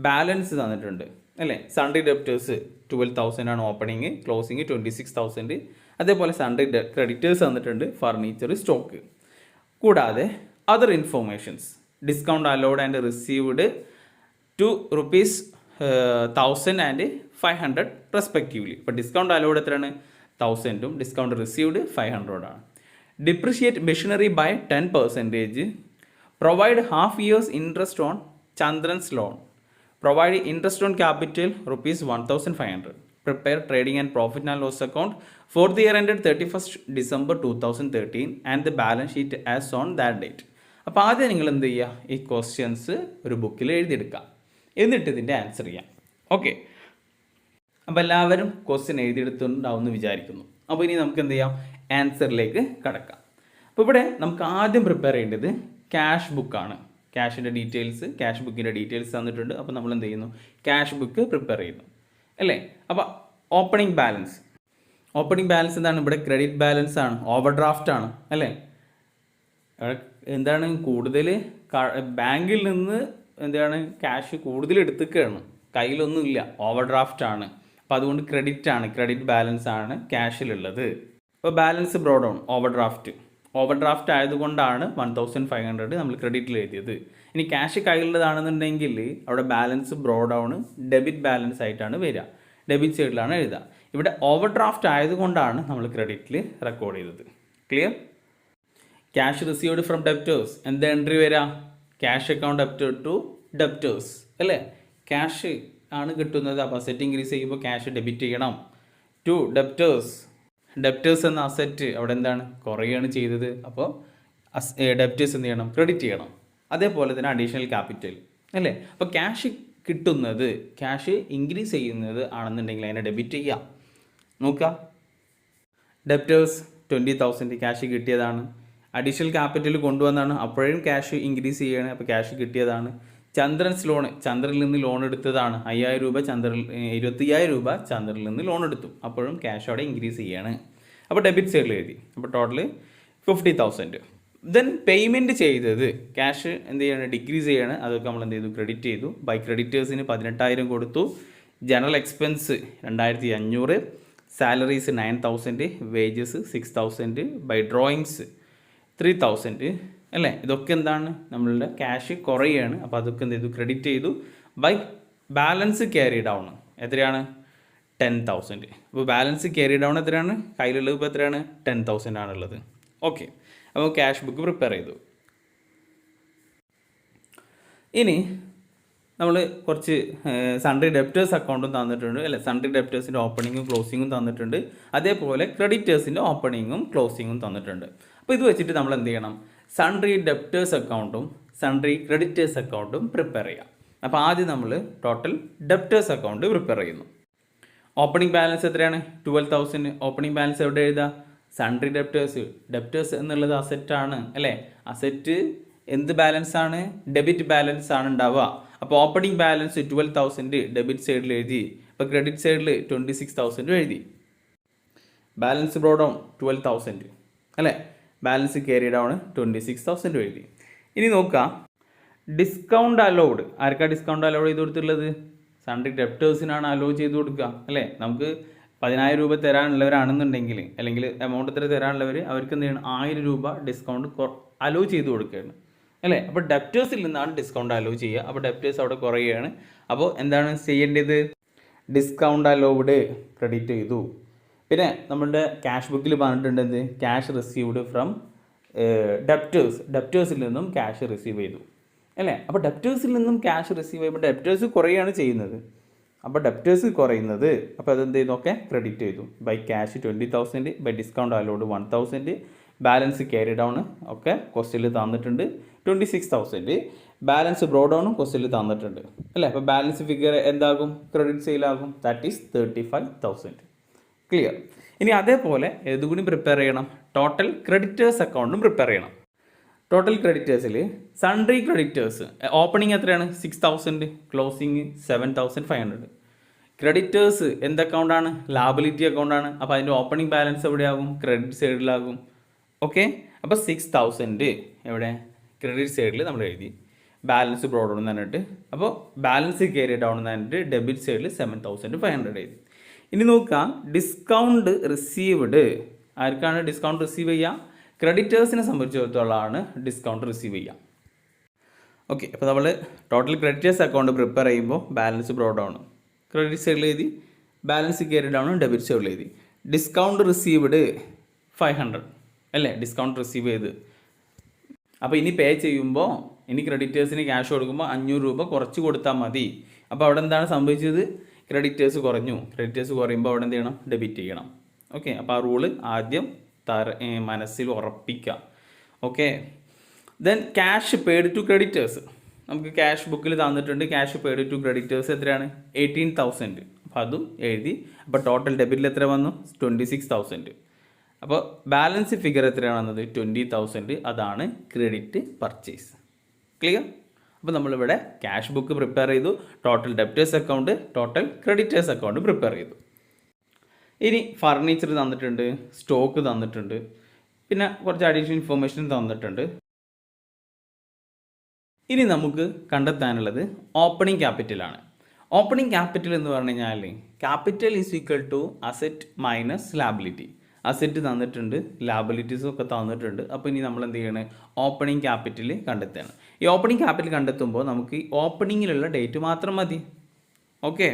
ബാലൻസ് തന്നിട്ടുണ്ട് അല്ലേ. സൺഡേ ഡെപ്റ്റേഴ്സ് 12,000 ആണ് ഓപ്പണിങ്, ക്ലോസിങ് 26,000. അതേപോലെ സൺഡേ ക്രെഡിറ്റേഴ്സ് തന്നിട്ടുണ്ട്, ഫർണിച്ചർ, സ്റ്റോക്ക്. കൂടാതെ other informations, discount allowed and received ₹1,000 and 500 respectively. ഇപ്പോൾ discount allowed എത്രയാണ്, 1,000ഉം ഡിസ്കൗണ്ട് റിസീവ്ഡ് 500 ആണ്. Depreciate machinery by 10%, provide half years interest on Chandran's loan, provide interest on capital ₹1,500, prepare trading and profit and loss account for the year ended 31st December 2013 and the balance sheet as on that date. അപ്പോൾ ആദ്യം നിങ്ങൾ എന്ത് ചെയ്യുക, ഈ questions ഒരു ബുക്കിൽ എഴുതിയെടുക്കുക, എന്നിട്ട് ഇതിൻ്റെ ആൻസർ ചെയ്യാം. ഓക്കെ. അപ്പോൾ എല്ലാവരും ക്വസ്റ്റ്യൻ എഴുതിയെടുത്തിട്ടുണ്ടാവും എന്ന് വിചാരിക്കുന്നു. അപ്പോൾ ഇനി നമുക്ക് എന്ത് ചെയ്യാം, ആൻസറിലേക്ക് കടക്കാം. അപ്പോൾ ഇവിടെ നമുക്ക് ആദ്യം പ്രിപ്പയർ ചെയ്യേണ്ടത് ക്യാഷ് ബുക്കാണ്. ക്യാഷിൻ്റെ ഡീറ്റെയിൽസ്, ക്യാഷ് ബുക്കിൻ്റെ ഡീറ്റെയിൽസ് തന്നിട്ടുണ്ട്. അപ്പോൾ നമ്മൾ എന്ത് ചെയ്യുന്നു, ക്യാഷ് ബുക്ക് പ്രിപ്പയർ ചെയ്യുന്നു അല്ലേ. അപ്പോൾ ഓപ്പണിംഗ് ബാലൻസ് എന്താണ്, ഇവിടെ ക്രെഡിറ്റ് ബാലൻസ് ആണ്, ഓവർ ഡ്രാഫ്റ്റ് ആണ് അല്ലേ. എന്താണ്, കൂടുതൽ ബാങ്കിൽ നിന്ന് എന്താണ് ക്യാഷ് കൂടുതൽ എടുത്തിക്കുകയാണ്, കയ്യിലൊന്നുമില്ല, ഓവർ ഡ്രാഫ്റ്റ് ആണ്. അപ്പോൾ അതുകൊണ്ട് ക്രെഡിറ്റ് ബാലൻസ് ആണ് ക്യാഷിലുള്ളത്. ഇപ്പോൾ balance broad down, over draft ആയതുകൊണ്ടാണ് 1,500 നമ്മൾ ക്രെഡിറ്റിൽ എഴുതിയത്. ഇനി ക്യാഷ് കയ്യിലുള്ളതാണെന്നുണ്ടെങ്കിൽ അവിടെ balance broad down debit balance ആയിട്ടാണ് വരിക, ഡെബിറ്റ് സൈഡിലാണ് എഴുതുക. ഇവിടെ ഓവർ ഡ്രാഫ്റ്റ് ആയതുകൊണ്ടാണ് നമ്മൾ ക്രെഡിറ്റിൽ റെക്കോർഡ് ചെയ്തത്. Clear. Cash received from debtors എന്താ എൻട്രി വരിക, cash account debtor to debtors അല്ലേ. ക്യാഷ് ആണ് കിട്ടുന്നത്, അപ്പോൾ അസറ്റ് ഇൻക്രീസ് ചെയ്യുമ്പോൾ ക്യാഷ് ഡെബിറ്റ് ചെയ്യണം. ടു ഡെപ്റ്റേഴ്സ് എന്ന അസറ്റ് അവിടെ എന്താണ്, കുറയുകയാണ് ചെയ്തത്. അപ്പോൾ ഡെപ്റ്റേഴ്സ് എന്ത് ചെയ്യണം, ക്രെഡിറ്റ് ചെയ്യണം. അതേപോലെ തന്നെ അഡീഷണൽ ക്യാപിറ്റൽ അല്ലേ? അപ്പോൾ ക്യാഷ് കിട്ടുന്നത്, ക്യാഷ് ഇൻക്രീസ് ചെയ്യുന്നത് ആണെന്നുണ്ടെങ്കിൽ അതിനെ ഡെബിറ്റ് ചെയ്യാം. നോക്കുക, ഡെപ്റ്റേഴ്സ് 20,000 ക്യാഷ് കിട്ടിയതാണ്. അഡീഷണൽ ക്യാപിറ്റൽ കൊണ്ടുവന്നാണ്, അപ്പോഴും ക്യാഷ് ഇൻക്രീസ് ചെയ്യണം, അപ്പോൾ ക്യാഷ് കിട്ടിയതാണ്. ചന്ദ്രൻസ് ലോൺ, ചന്ദ്രനിൽ നിന്ന് ലോൺ എടുത്തതാണ്. 5,000 രൂപ ചന്ദ്രൻ, 25,000 രൂപ ചന്ദ്രനിൽ നിന്ന് ലോൺ എടുത്തു, അപ്പോഴും ക്യാഷ് അവിടെ ഇൻക്രീസ് ചെയ്യാണ്. അപ്പോൾ ഡെബിറ്റ് സൈഡിൽ എഴുതി. അപ്പോൾ ടോട്ടൽ 50,000. ദെൻ പേയ്മെൻറ്റ് ചെയ്തത് ക്യാഷ് എന്ത് ചെയ്യാണ്, ഡിക്രീസ് ചെയ്യാണ്. അതൊക്കെ നമ്മൾ എന്ത് ചെയ്തു, ക്രെഡിറ്റ് ചെയ്തു. ബൈ ക്രെഡിറ്റേഴ്സിന് 18,000 കൊടുത്തു. General expense 2,500, salaries 9,000, wages 6,000, by drawings 3,000, അല്ലേ? ഇതൊക്കെ എന്താണ്, നമ്മളുടെ ക്യാഷ് കുറയാണ്. അപ്പോൾ അതൊക്കെ എന്ത് ചെയ്തു, ക്രെഡിറ്റ് ചെയ്തു. ബൈ ബാലൻസ് ക്യാരി ഡൗൺ എത്രയാണ്, 10,000. അപ്പോൾ ബാലൻസ് ക്യാരി ഡൗൺ എത്രയാണ്, കയ്യിലുള്ളത് ഇപ്പോൾ എത്രയാണ്, 10,000 ആണുള്ളത്. ഓക്കെ, അപ്പോൾ ക്യാഷ് ബുക്ക് പ്രിപ്പയർ ചെയ്തു. ഇനി നമ്മൾ കുറച്ച് സൺഡ്രി ഡെപ്റ്റേഴ്സ് അക്കൗണ്ടും തന്നിട്ടുണ്ട്, അല്ലേ? സൺഡ്രി ഡെപ്റ്റേഴ്സിൻ്റെ ഓപ്പണിങ്ങും ക്ലോസിങ്ങും തന്നിട്ടുണ്ട്. അതേപോലെ ക്രെഡിറ്റേഴ്സിൻ്റെ ഓപ്പണിങ്ങും ക്ലോസിങ്ങും തന്നിട്ടുണ്ട്. അപ്പോൾ ഇത് വെച്ചിട്ട് നമ്മൾ എന്ത് ചെയ്യണം, സൺഡ്രി ഡെപ്റ്റേഴ്സ് അക്കൗണ്ടും സൺഡ്രി ക്രെഡിറ്റേഴ്സ് അക്കൗണ്ടും പ്രിപ്പയർ ചെയ്യാം. അപ്പോൾ ആദ്യം നമ്മൾ ടോട്ടൽ ഡെപ്റ്റേഴ്സ് അക്കൗണ്ട് പ്രിപ്പയർ ചെയ്യുന്നു. ഓപ്പണിംഗ് ബാലൻസ് എത്രയാണ്, 12,000. ഓപ്പണിംഗ് ബാലൻസ് എവിടെ എഴുതാം, സൺഡ്രി ഡെപ്റ്റേഴ്സ്. ഡെപ്റ്റേഴ്സ് എന്നുള്ളത് അസറ്റാണ്, അല്ലേ? അസറ്റ് എന്ത് ബാലൻസ് ആണ്, ഡെബിറ്റ് ബാലൻസ് ആണ് ഉണ്ടാവുക. അപ്പോൾ ഓപ്പണിംഗ് ബാലൻസ് 12,000 ഡെബിറ്റ് സൈഡിൽ എഴുതി. അപ്പോൾ ക്രെഡിറ്റ് സൈഡിൽ 26,000 എഴുതി. ബാലൻസ് ബ്രോഡ് ഡൗൺ 12,000, അല്ലേ? ബാലൻസ് ക്യാരി ഡൗൺ 26,000 എഴുതി. ഇനി നോക്കാം, ഡിസ്കൗണ്ട് അലൗഡ്. ആർക്കാ ഡിസ്കൗണ്ട് അലൗഡ് ചെയ്ത് കൊടുത്തിട്ടുള്ളത്, സൺഡ്രി ഡെപ്റ്റേഴ്സിനാണ് അലോ ചെയ്ത് കൊടുക്കുക, അല്ലേ? നമുക്ക് 10,000 രൂപ തരാനുള്ളവരാണെന്നുണ്ടെങ്കിൽ, അല്ലെങ്കിൽ എമൗണ്ട് എത്ര തരാനുള്ളവർ, അവർക്ക് എന്ത് ചെയ്യണം, 1000 രൂപ ഡിസ്കൗണ്ട് അലോ ചെയ്ത് കൊടുക്കുകയാണ്, അല്ലേ? അപ്പോൾ ഡെപ്റ്റേഴ്സിൽ നിന്നാണ് ഡിസ്കൗണ്ട് അലോ ചെയ്യുക. അപ്പോൾ ഡെപ്റ്റേഴ്സ് അവിടെ കുറയുകയാണ്. അപ്പോൾ എന്താണ് ചെയ്യേണ്ടത്, ഡിസ്കൗണ്ട് അലൗഡ് ക്രെഡിറ്റ് ചെയ്തു. പിന്നെ നമ്മുടെ ക്യാഷ് ബുക്കിൽ പറഞ്ഞിട്ടുണ്ട് എന്ത്, ക്യാഷ് റിസീവ്ഡ് ഫ്രം ഡെപ്റ്റേഴ്സിൽ നിന്നും ക്യാഷ് റിസീവ് ചെയ്തു, അല്ലേ? അപ്പോൾ ഡെപ്റ്റേഴ്സിൽ നിന്നും ക്യാഷ് റിസീവ് ചെയ്യുമ്പോൾ ഡെപ്റ്റേഴ്സ് കുറയുകയാണ് ചെയ്യുന്നത്. അപ്പോൾ ഡെപ്റ്റേഴ്സ് കുറയുന്നത്, അപ്പോൾ അതെന്ത് ചെയ്തു, ഒക്കെ ക്രെഡിറ്റ് ചെയ്തു. By cash 20,000, by discount allowed 1,000, balance carry down ഒക്കെ ക്വസ്റ്റ്യനിൽ തന്നിട്ടുണ്ട് 26,000, ബാലൻസ് ബ്രോ ഡൗണും ക്വസ്റ്റ്യനിൽ തന്നിട്ടുണ്ട്, അല്ലേ? അപ്പോൾ ബാലൻസ് ഫിഗർ എന്താകും, ക്രെഡിറ്റ് സെയിലാകും, ദാറ്റ് ഈസ് 35,000. ക്ലിയർ? ഇനി അതേപോലെ ഏതുകൂടി പ്രിപ്പയർ ചെയ്യണം, ടോട്ടൽ ക്രെഡിറ്റേഴ്സ് അക്കൗണ്ടും പ്രിപ്പയർ ചെയ്യണം. ടോട്ടൽ ക്രെഡിറ്റേഴ്സിൽ സൺഡ്രി ക്രെഡിറ്റേഴ്സ് ഓപ്പണിംഗ് എത്രയാണ്, 6,000, ക്ലോസിങ് 7,500. ക്രെഡിറ്റേഴ്സ് എന്ത് അക്കൗണ്ടാണ്, ലാബിലിറ്റി അക്കൗണ്ടാണ്. അപ്പോൾ അതിൻ്റെ ഓപ്പണിംഗ് ബാലൻസ് എവിടെയാകും, ക്രെഡിറ്റ് സൈഡിലാകും. ഓക്കെ, അപ്പോൾ 6,000 എവിടെ, ക്രെഡിറ്റ് സൈഡിൽ നമ്മൾ എഴുതി. ബാലൻസ് ബ്രോഡ് ഡൗൺ എന്ന് പറഞ്ഞിട്ട്, അപ്പോൾ ബാലൻസ് ക്യാരി ഡൗൺ എന്ന് പറഞ്ഞിട്ട് ഡെബിറ്റ് സൈഡിൽ 7,500 എഴുതി. ഇനി നോക്കാം, ഡിസ്കൗണ്ട് റിസീവ്ഡ്. ആർക്കാണ് ഡിസ്കൗണ്ട് റിസീവ് ചെയ്യുക, ക്രെഡിറ്റേഴ്സിനെ സംബന്ധിച്ചിടത്തോളമാണ് ഡിസ്കൗണ്ട് റിസീവ് ചെയ്യുക. ഓക്കെ, അപ്പോൾ നമ്മൾ ടോട്ടൽ ക്രെഡിറ്റേഴ്സ് അക്കൗണ്ട് പ്രിപ്പയർ ചെയ്യുമ്പോൾ ബാലൻസ് ബ്രോഡ് ഡൗൺ ക്രെഡിറ്റ് സൈഡിൽ എഴുതി, ബാലൻസ് ക്യാരി ഡൗൺ ഡെബിറ്റ് സൈഡിൽ എഴുതി. ഡിസ്കൗണ്ട് റിസീവ്ഡ് 500, അല്ലേ? ഡിസ്കൗണ്ട് റിസീവ് ചെയ്ത്. അപ്പോൾ ഇനി പേ ചെയ്യുമ്പോൾ, ഇനി ക്രെഡിറ്റേഴ്സിന് ക്യാഷ് കൊടുക്കുമ്പോൾ 500 രൂപ കുറച്ച് കൊടുത്താൽ മതി. അപ്പോൾ അവിടെ എന്താണ് സംഭവിച്ചത്, ക്രെഡിറ്റേഴ്സ് കുറഞ്ഞു. ക്രെഡിറ്റേഴ്സ് കുറയുമ്പോൾ അവിടെ എന്ത് ചെയ്യണം, ഡെബിറ്റ് ചെയ്യണം. ഓക്കെ, അപ്പോൾ ആ റൂള് ആദ്യം മനസ്സിൽ ഉറപ്പിക്കുക. Okay, then cash paid to creditors. നമുക്ക് ക്യാഷ് ബുക്കിൽ തന്നിട്ടുണ്ട്, ക്യാഷ് പെയ്ഡ് ടു ക്രെഡിറ്റേഴ്സ് എത്രയാണ്, 18,000. അപ്പോൾ അതും എഴുതി. അപ്പോൾ ടോട്ടൽ ഡെബിറ്റിൽ എത്ര വന്നു, 26,000. അപ്പോൾ ബാലൻസ് ഫിഗർ എത്രയാണ് വന്നത്, 20,000. അതാണ് ക്രെഡിറ്റ് പർച്ചേസ്. ക്ലിയർ? അപ്പോൾ നമ്മളിവിടെ ക്യാഷ് ബുക്ക് പ്രിപ്പയർ ചെയ്തു, total debtors account, total creditors account prepare ചെയ്തു. ഇനി ഫർണിച്ചർ തന്നിട്ടുണ്ട്, സ്റ്റോക്ക് തന്നിട്ടുണ്ട്, പിന്നെ കുറച്ച് അഡീഷണൽ ഇൻഫോർമേഷൻ തന്നിട്ടുണ്ട്. ഇനി നമുക്ക് കണ്ടെത്താനുള്ളത് ഓപ്പണിംഗ് ക്യാപിറ്റലാണ്. ഓപ്പണിംഗ് ക്യാപിറ്റൽ എന്ന് പറഞ്ഞു കഴിഞ്ഞാൽ capital is equal to asset minus liability. Asset തന്നിട്ടുണ്ട്, ലാബിലിറ്റീസും ഒക്കെ തന്നിട്ടുണ്ട്. അപ്പോൾ ഇനി നമ്മൾ എന്ത് ചെയ്യണം, ഓപ്പണിംഗ് ക്യാപിറ്റൽ കണ്ടെത്തുകയാണ്. ഈ ഓപ്പണിംഗ് ക്യാപിറ്റൽ കണ്ടെത്തുമ്പോൾ നമുക്ക് ഈ ഓപ്പണിങ്ങിലുള്ള ഡേറ്റ് മാത്രം മതി. ഓക്കെ,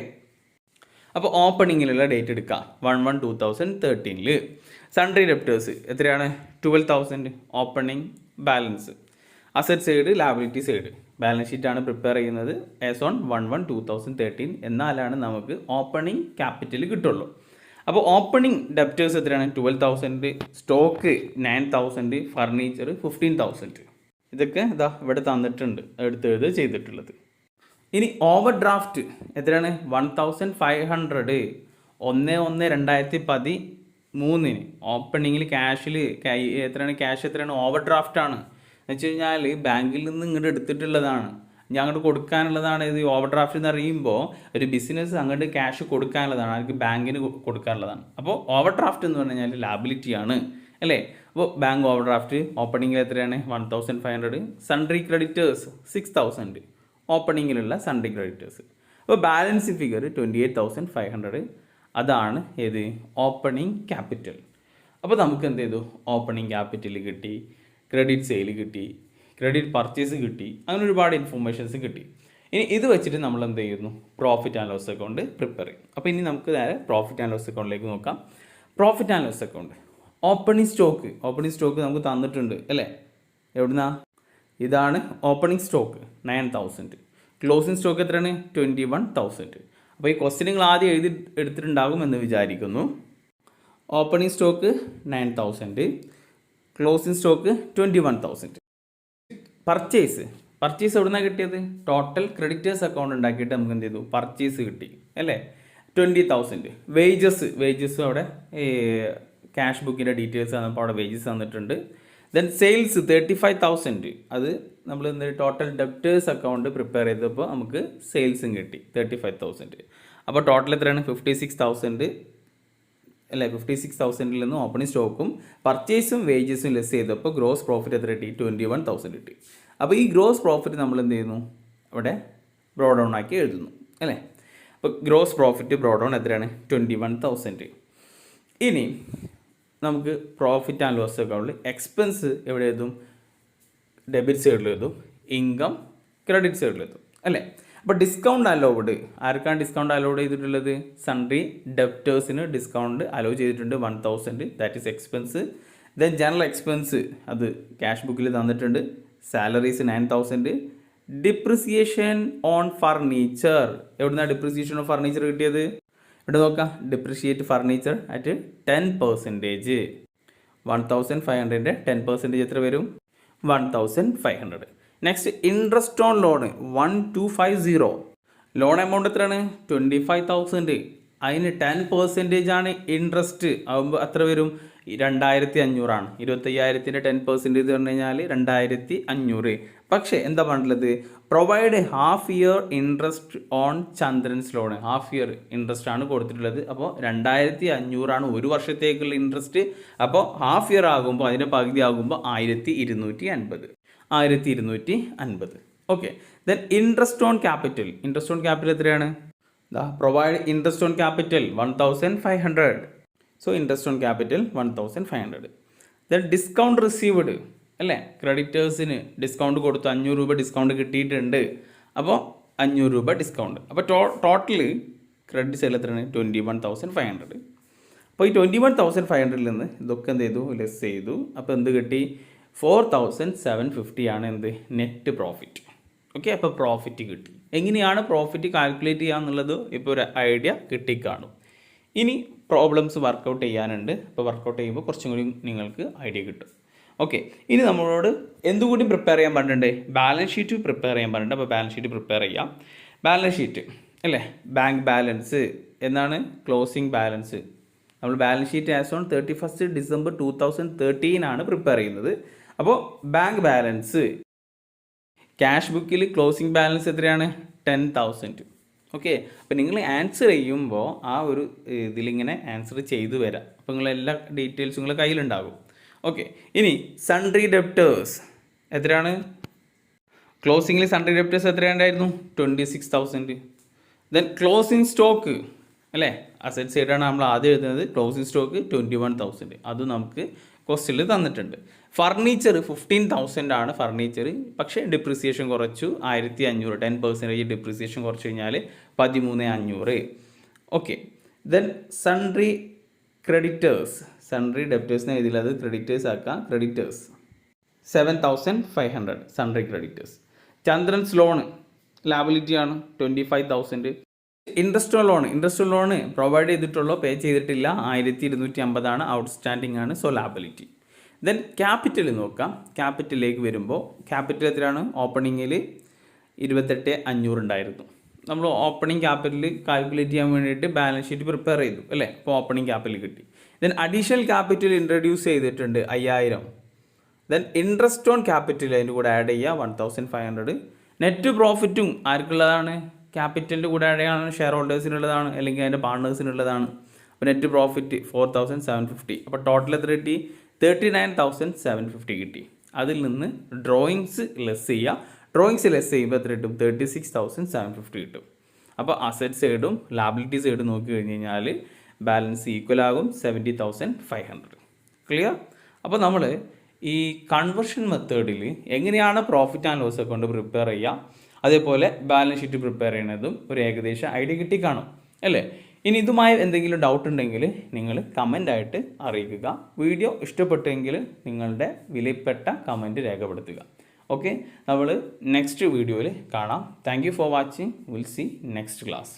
അപ്പോൾ ഓപ്പണിങ്ങിലുള്ള ഡേറ്റ് എടുക്കാം, 1/1/2013. സൺഡ്രി ഡെപ്റ്റേഴ്സ് എത്രയാണ്, 12,000. Opening balance, asset side, liability side, balance ഷീറ്റാണ് പ്രിപ്പയർ ചെയ്യുന്നത് ആസ് ഓൺ 1/1/2013. എന്നാലാണ് നമുക്ക് ഓപ്പണിംഗ് ക്യാപിറ്റൽ കിട്ടുള്ളൂ. അപ്പോൾ ഓപ്പണിംഗ് ഡെപ്റ്റേഴ്സ് എത്രയാണ്, 12,000, സ്റ്റോക്ക് 9,000, ഫർണിച്ചർ 15,000. ഇതൊക്കെ ഇതാ ഇവിടെ തന്നിട്ടുണ്ട്, എടുത്ത് ചെയ്തിട്ടുള്ളത്. ഇനി ഓവർ ഡ്രാഫ്റ്റ് എത്രയാണ് 1500 1/1/2013 ഓപ്പണിങ്ങിൽ ക്യാഷിൽ എത്രയാണ് ഓവർ ഡ്രാഫ്റ്റ് ആണ് എന്ന് വെച്ച് കഴിഞ്ഞാൽ ബാങ്കിൽ നിന്ന് ഇങ്ങോട്ട് എടുത്തിട്ടുള്ളതാണ്, ഞാൻ അങ്ങോട്ട് കൊടുക്കാനുള്ളതാണ്. ഇത് ഓവർ ഡ്രാഫ്റ്റ് എന്ന് പറയുമ്പോൾ ഒരു ബിസിനസ് അങ്ങോട്ട് ക്യാഷ് കൊടുക്കാനുള്ളതാണ്, അവർക്ക് ബാങ്കിന് കൊടുക്കാനുള്ളതാണ്. അപ്പോൾ ഓവർ ഡ്രാഫ്റ്റ് എന്ന് പറഞ്ഞു കഴിഞ്ഞാൽ ലാബിലിറ്റിയാണ് അല്ലേ. അപ്പോൾ ബാങ്ക് ഓവർ ഡ്രാഫ്റ്റ് ഓപ്പണിങ്ങിൽ എത്രയാണ് 1500, സൺട്രി ക്രെഡിറ്റേഴ്സ് 6000 ഓപ്പണിങ്ങിലുള്ള സൺട്രി ക്രെഡിറ്റേഴ്സ്. അപ്പോൾ ബാലൻസ് ഫിഗർ 28,500 അതാണ് ഏത് ഓപ്പണിംഗ് ക്യാപിറ്റൽ. അപ്പോൾ നമുക്ക് എന്ത് ചെയ്തു, ഓപ്പണിംഗ് ക്യാപിറ്റൽ കിട്ടി, ക്രെഡിറ്റ് സെയിൽ കിട്ടി, ക്രെഡിറ്റ് പർച്ചേസ് കിട്ടി, അങ്ങനെ ഒരുപാട് ഇൻഫോർമേഷൻസ് കിട്ടി. ഇനി ഇത് വെച്ചിട്ട് നമ്മൾ എന്ത് ചെയ്യുന്നു, profit and loss account prepare ചെയ്യും. അപ്പോൾ ഇനി നമുക്ക് നേരെ പ്രോഫിറ്റ് ആൻഡ് ലോസ് അക്കൗണ്ടിലേക്ക് നോക്കാം. Profit and loss account opening stock നമുക്ക് തന്നിട്ടുണ്ട് അല്ലേ. എവിടുന്നാ, ഇതാണ് ഓപ്പണിംഗ് സ്റ്റോക്ക് 9000, ക്ലോസിംഗ് സ്റ്റോക്ക് എത്രയാണ് 21,000. അപ്പോൾ ഈ ക്വസ്റ്റ്യൻ നിങ്ങൾ ആദ്യം എടുത്തിട്ടുണ്ടാകും എന്ന് വിചാരിക്കുന്നു. Opening stock 9000, closing stock 21,000. Purchase എവിടുന്നാണ് കിട്ടിയത്, ടോട്ടൽ ക്രെഡിറ്റേഴ്സ് അക്കൗണ്ട് ഉണ്ടാക്കിയിട്ട് നമുക്ക് എന്ത് ചെയ്തു, പർച്ചേസ് കിട്ടി അല്ലേ 20,000. വേജസ് അവിടെ ക്യാഷ് ബുക്കിൻ്റെ ഡീറ്റെയിൽസ് തന്നപ്പോൾ അവിടെ വേജസ് തന്നിട്ടുണ്ട്. ദെൻ സെയിൽസ് 35,000, അത് നമ്മൾ ടോട്ടൽ ഡെപ്റ്റേഴ്സ് അക്കൗണ്ട് പ്രിപ്പയർ ചെയ്തപ്പോൾ നമുക്ക് സെയിൽസും കിട്ടി 35,000. അപ്പോൾ ടോട്ടൽ എത്രയാണ് 56,000 അല്ലേ. 56,000 നിന്ന് ഓപ്പണിംഗ് സ്റ്റോക്കും പർച്ചേസും വേജസും ലെസ് ചെയ്തപ്പോൾ ഗ്രോസ് പ്രോഫിറ്റ് എത്ര കിട്ടി, 21,000 കിട്ടി. അപ്പോൾ ഈ ഗ്രോസ് പ്രോഫിറ്റ് നമ്മൾ എന്ത് ചെയ്യുന്നു, അവിടെ ബ്രോ ഡൗൺ ആക്കി എഴുതുന്നു അല്ലേ. അപ്പോൾ ഗ്രോസ് പ്രോഫിറ്റ് ബ്രോ ഡൗൺ എത്രയാണ് 21,000. ഇനി നമുക്ക് പ്രോഫിറ്റ് ആൻഡ് ലോസ് അക്കൗണ്ടിൽ എക്സ്പെൻസ് എവിടെ എഴുതും, ഡെബിറ്റ് സൈഡിൽ എഴുതും, ഇൻകം ക്രെഡിറ്റ് സൈഡിൽ എഴുതും അല്ലേ. അപ്പോൾ ഡിസ്കൗണ്ട് അലൗഡ്, ആർക്കാണ് ഡിസ്കൗണ്ട് അലൗഡ് ചെയ്തിട്ടുള്ളത്, സൺട്രി ഡെപ്റ്റേഴ്സിന് ഡിസ്കൗണ്ട് അലോ ചെയ്തിട്ടുണ്ട് 1,000, that is expense. Then general expense അത് ക്യാഷ് ബുക്കിൽ തന്നിട്ടുണ്ട്, സാലറീസ് 9,000. ഡിപ്രിസിയേഷൻ ഓൺ ഫർണിച്ചർ, എവിടുന്നാണ് ഡിപ്രിസിയേഷൻ ഓൺ ഫർണിച്ചർ കിട്ടിയത്, ഇവിടെ നോക്കാം, ഡിപ്രിഷിയേറ്റ് ഫർണിച്ചർ അറ്റ് 10%, 1,500ൻ്റെ 10% എത്ര വരും, 1,500. Next interest on loan 1250, loan amount എത്രയാണ് 25,000, അതിന് 10% ആണ് ഇൻട്രസ്റ്റ് ആകുമ്പോൾ എത്ര വരും 2,500 25,000ൻ്റെ 10% എന്ന് പറഞ്ഞു കഴിഞ്ഞാൽ 2,500. പക്ഷേ എന്താ പറഞ്ഞിട്ടുള്ളത്, provide half year interest on Chandran's loan, half year interest ആണ് കൊടുത്തിട്ടുള്ളത്. അപ്പോൾ 2,500 ഒരു വർഷത്തേക്കുള്ള ഇൻട്രസ്റ്റ്. അപ്പോൾ ഹാഫ് ഇയർ ആകുമ്പോൾ അതിൻ്റെ പകുതി ആകുമ്പോൾ 1,250. Okay. Then interest on capital എത്രയാണ്, provide interest on capital 1,500. So interest on capital 1,500. Then discount received അല്ലേ, ക്രെഡിറ്റേഴ്സിന് ഡിസ്കൗണ്ട് കൊടുത്തു, 500 രൂപ ഡിസ്കൗണ്ട് കിട്ടിയിട്ടുണ്ട്. അപ്പോൾ 500 രൂപ ഡിസ്കൗണ്ട്. അപ്പോൾ ടോട്ടൽ ക്രെഡിറ്റ് സെയിൽ എത്രയാണ് 21,500. അപ്പോൾ ഈ 21,500 നിന്ന് ഇതൊക്കെ എന്ത് ചെയ്തു, ലെസ് ചെയ്തു. അപ്പോൾ എന്ത് കിട്ടി, 4,750 ആണ് എന്ത് നെറ്റ് പ്രോഫിറ്റ്. ഓക്കെ. അപ്പോൾ പ്രോഫിറ്റ് കിട്ടി. എങ്ങനെയാണ് പ്രോഫിറ്റ് കാൽക്കുലേറ്റ് ചെയ്യുക എന്നുള്ളത് ഇപ്പോൾ ഒരു ഐഡിയ കിട്ടിക്കാണും. ഇനി പ്രോബ്ലംസ് വർക്കൗട്ട് ചെയ്യാനുണ്ട്. അപ്പോൾ വർക്കൗട്ട് ചെയ്യുമ്പോൾ കുറച്ചും കൂടി നിങ്ങൾക്ക് ഐഡിയ കിട്ടും. ഓക്കെ. ഇനി നമ്മളോട് എന്തുകൂടി പ്രിപ്പയർ ചെയ്യാൻ പറഞ്ഞിട്ടുണ്ട്, ബാലൻസ് ഷീറ്റ് പ്രിപ്പയർ ചെയ്യാൻ പറഞ്ഞിട്ടുണ്ട്. അപ്പോൾ ബാലൻസ് ഷീറ്റ് പ്രിപ്പയർ ചെയ്യാം. ബാലൻസ് ഷീറ്റ് അല്ലേ, ബാങ്ക് ബാലൻസ് എന്നാണ് ക്ലോസിംഗ് ബാലൻസ്. നമ്മൾ balance sheet as on 31st December 2013 ആണ് പ്രിപ്പയർ ചെയ്യുന്നത്. അപ്പോൾ ബാങ്ക് ബാലൻസ് ക്യാഷ് ബുക്കിൽ ക്ലോസിംഗ് ബാലൻസ് എത്രയാണ് 10,000. ഓക്കെ. അപ്പോൾ നിങ്ങൾ ആൻസർ ചെയ്യുമ്പോൾ ആ ഒരു ഇതിലിങ്ങനെ ആൻസർ ചെയ്തു വരാം. അപ്പോൾ നിങ്ങളെല്ലാ ഡീറ്റെയിൽസും നിങ്ങളുടെ കയ്യിലുണ്ടാകും. ഓക്കെ. ഇനി സൺട്രി ഡെപ്റ്റേഴ്സ് എത്രയാണ്, ക്ലോസിംഗിൽ സൺട്രി ഡെപ്റ്റേഴ്സ് എത്രയുണ്ടായിരുന്നു 26,000. ദെൻ ക്ലോസിംഗ് സ്റ്റോക്ക് അല്ലേ, അസറ്റ് സൈഡാണ് നമ്മൾ ആദ്യം എഴുതുന്നത്. ക്ലോസിംഗ് സ്റ്റോക്ക് 21,000, അത് നമുക്ക് ക്വസ്റ്റ്യനിൽ തന്നിട്ടുണ്ട്. ഫർണിച്ചർ 15,000 ആണ് ഫർണിച്ചർ. പക്ഷേ ഡിപ്രിസിയേഷൻ കുറച്ചു 1,500, 10% ഡിപ്രിസിയേഷൻ കുറച്ച് കഴിഞ്ഞാൽ 13,500. Okay. Then sundry creditors, sundry ഡെപ്റ്റേഴ്സിനെ എഴുതില്ല, അത് ക്രെഡിറ്റേഴ്സ് ആക്കാം. Creditors 7,500 sundry creditors. Chandran's loan liability ആണ് 25,000. ഇൻട്രസ്റ്റ് ഓൺ ലോണ് പ്രൊവൈഡ് ചെയ്തിട്ടുള്ളൂ, പേ ചെയ്തിട്ടില്ല, 1,250 ആണ്, ഔട്ട്സ്റ്റാൻഡിങ് ആണ്, സോ ലാബിലിറ്റി. ദെൻ ക്യാപിറ്റൽ നോക്കാം. ക്യാപിറ്റലിലേക്ക് വരുമ്പോൾ ക്യാപിറ്റൽ എത്രയാണ്, ഓപ്പണിങ്ങിൽ 28,500 ഉണ്ടായിരുന്നു. നമ്മൾ ഓപ്പണിംഗ് ക്യാപിറ്റൽ കാൽക്കുലേറ്റ് ചെയ്യാൻ വേണ്ടിയിട്ട് ബാലൻസ് ഷീറ്റ് പ്രിപ്പയർ ചെയ്തു അല്ലേ. അപ്പോൾ ഓപ്പണിംഗ് ക്യാപിറ്റൽ കിട്ടി. ദെൻ അഡീഷണൽ ക്യാപിറ്റൽ ഇൻട്രൊഡ്യൂസ് ചെയ്തിട്ടുണ്ട് 5,000. ദെൻ ഇൻട്രസ്റ്റ് ഓൺ ക്യാപിറ്റൽ അതിൻ്റെ കൂടെ ആഡ് ചെയ്യുക 1,500. നെറ്റ് പ്രോഫിറ്റും ആർക്കുള്ളതാണ്? ക്യാപിറ്റലിൻ്റെ കൂടെ ആഡ് ചെയ്യാണ്, ഷെയർ ഹോൾഡേഴ്സിനുള്ളതാണ് അല്ലെങ്കിൽ അതിൻ്റെ പാർട്ട്നേഴ്സിനുള്ളതാണ്. അപ്പോൾ നെറ്റ് പ്രോഫിറ്റ് 4,750. അപ്പോൾ ടോട്ടൽ എത്ര കിട്ടി? 39,750 കിട്ടി. അതിൽ നിന്ന് ഡ്രോയിങ്സ് ലെസ് ചെയ്യുക. ഡ്രോയിങ്സ് ലെസ് ചെയ്യുമ്പോൾ എത്ര കിട്ടും? 36,750 കിട്ടും. അപ്പോൾ അസറ്റ് സൈഡും ലാബിലിറ്റി സൈഡും നോക്കി കഴിഞ്ഞ് കഴിഞ്ഞാൽ ബാലൻസ് ഈക്വൽ ആകും 70,500. ക്ലിയർ? അപ്പോൾ നമ്മൾ ഈ കൺവേർഷൻ മെത്തേഡിൽ എങ്ങനെയാണ് profit and loss account prepare ചെയ്യുക, അതേപോലെ ബാലൻസ് ഷീറ്റ് പ്രിപ്പയർ ചെയ്യുന്നതും ഒരു ഏകദേശം ഐഡിയ കിട്ടി കാണും അല്ലേ. ഇനി ഇതുമായി എന്തെങ്കിലും ഡൗട്ട് ഉണ്ടെങ്കിൽ നിങ്ങൾ കമൻ്റായിട്ട് അറിയിക്കുക. വീഡിയോ ഇഷ്ടപ്പെട്ടെങ്കിൽ നിങ്ങളുടെ വിലപ്പെട്ട കമൻറ്റ് രേഖപ്പെടുത്തുക. ഓക്കെ, നമ്മൾ നെക്സ്റ്റ് വീഡിയോയിൽ കാണാം. Thank you for watching. Will see next class.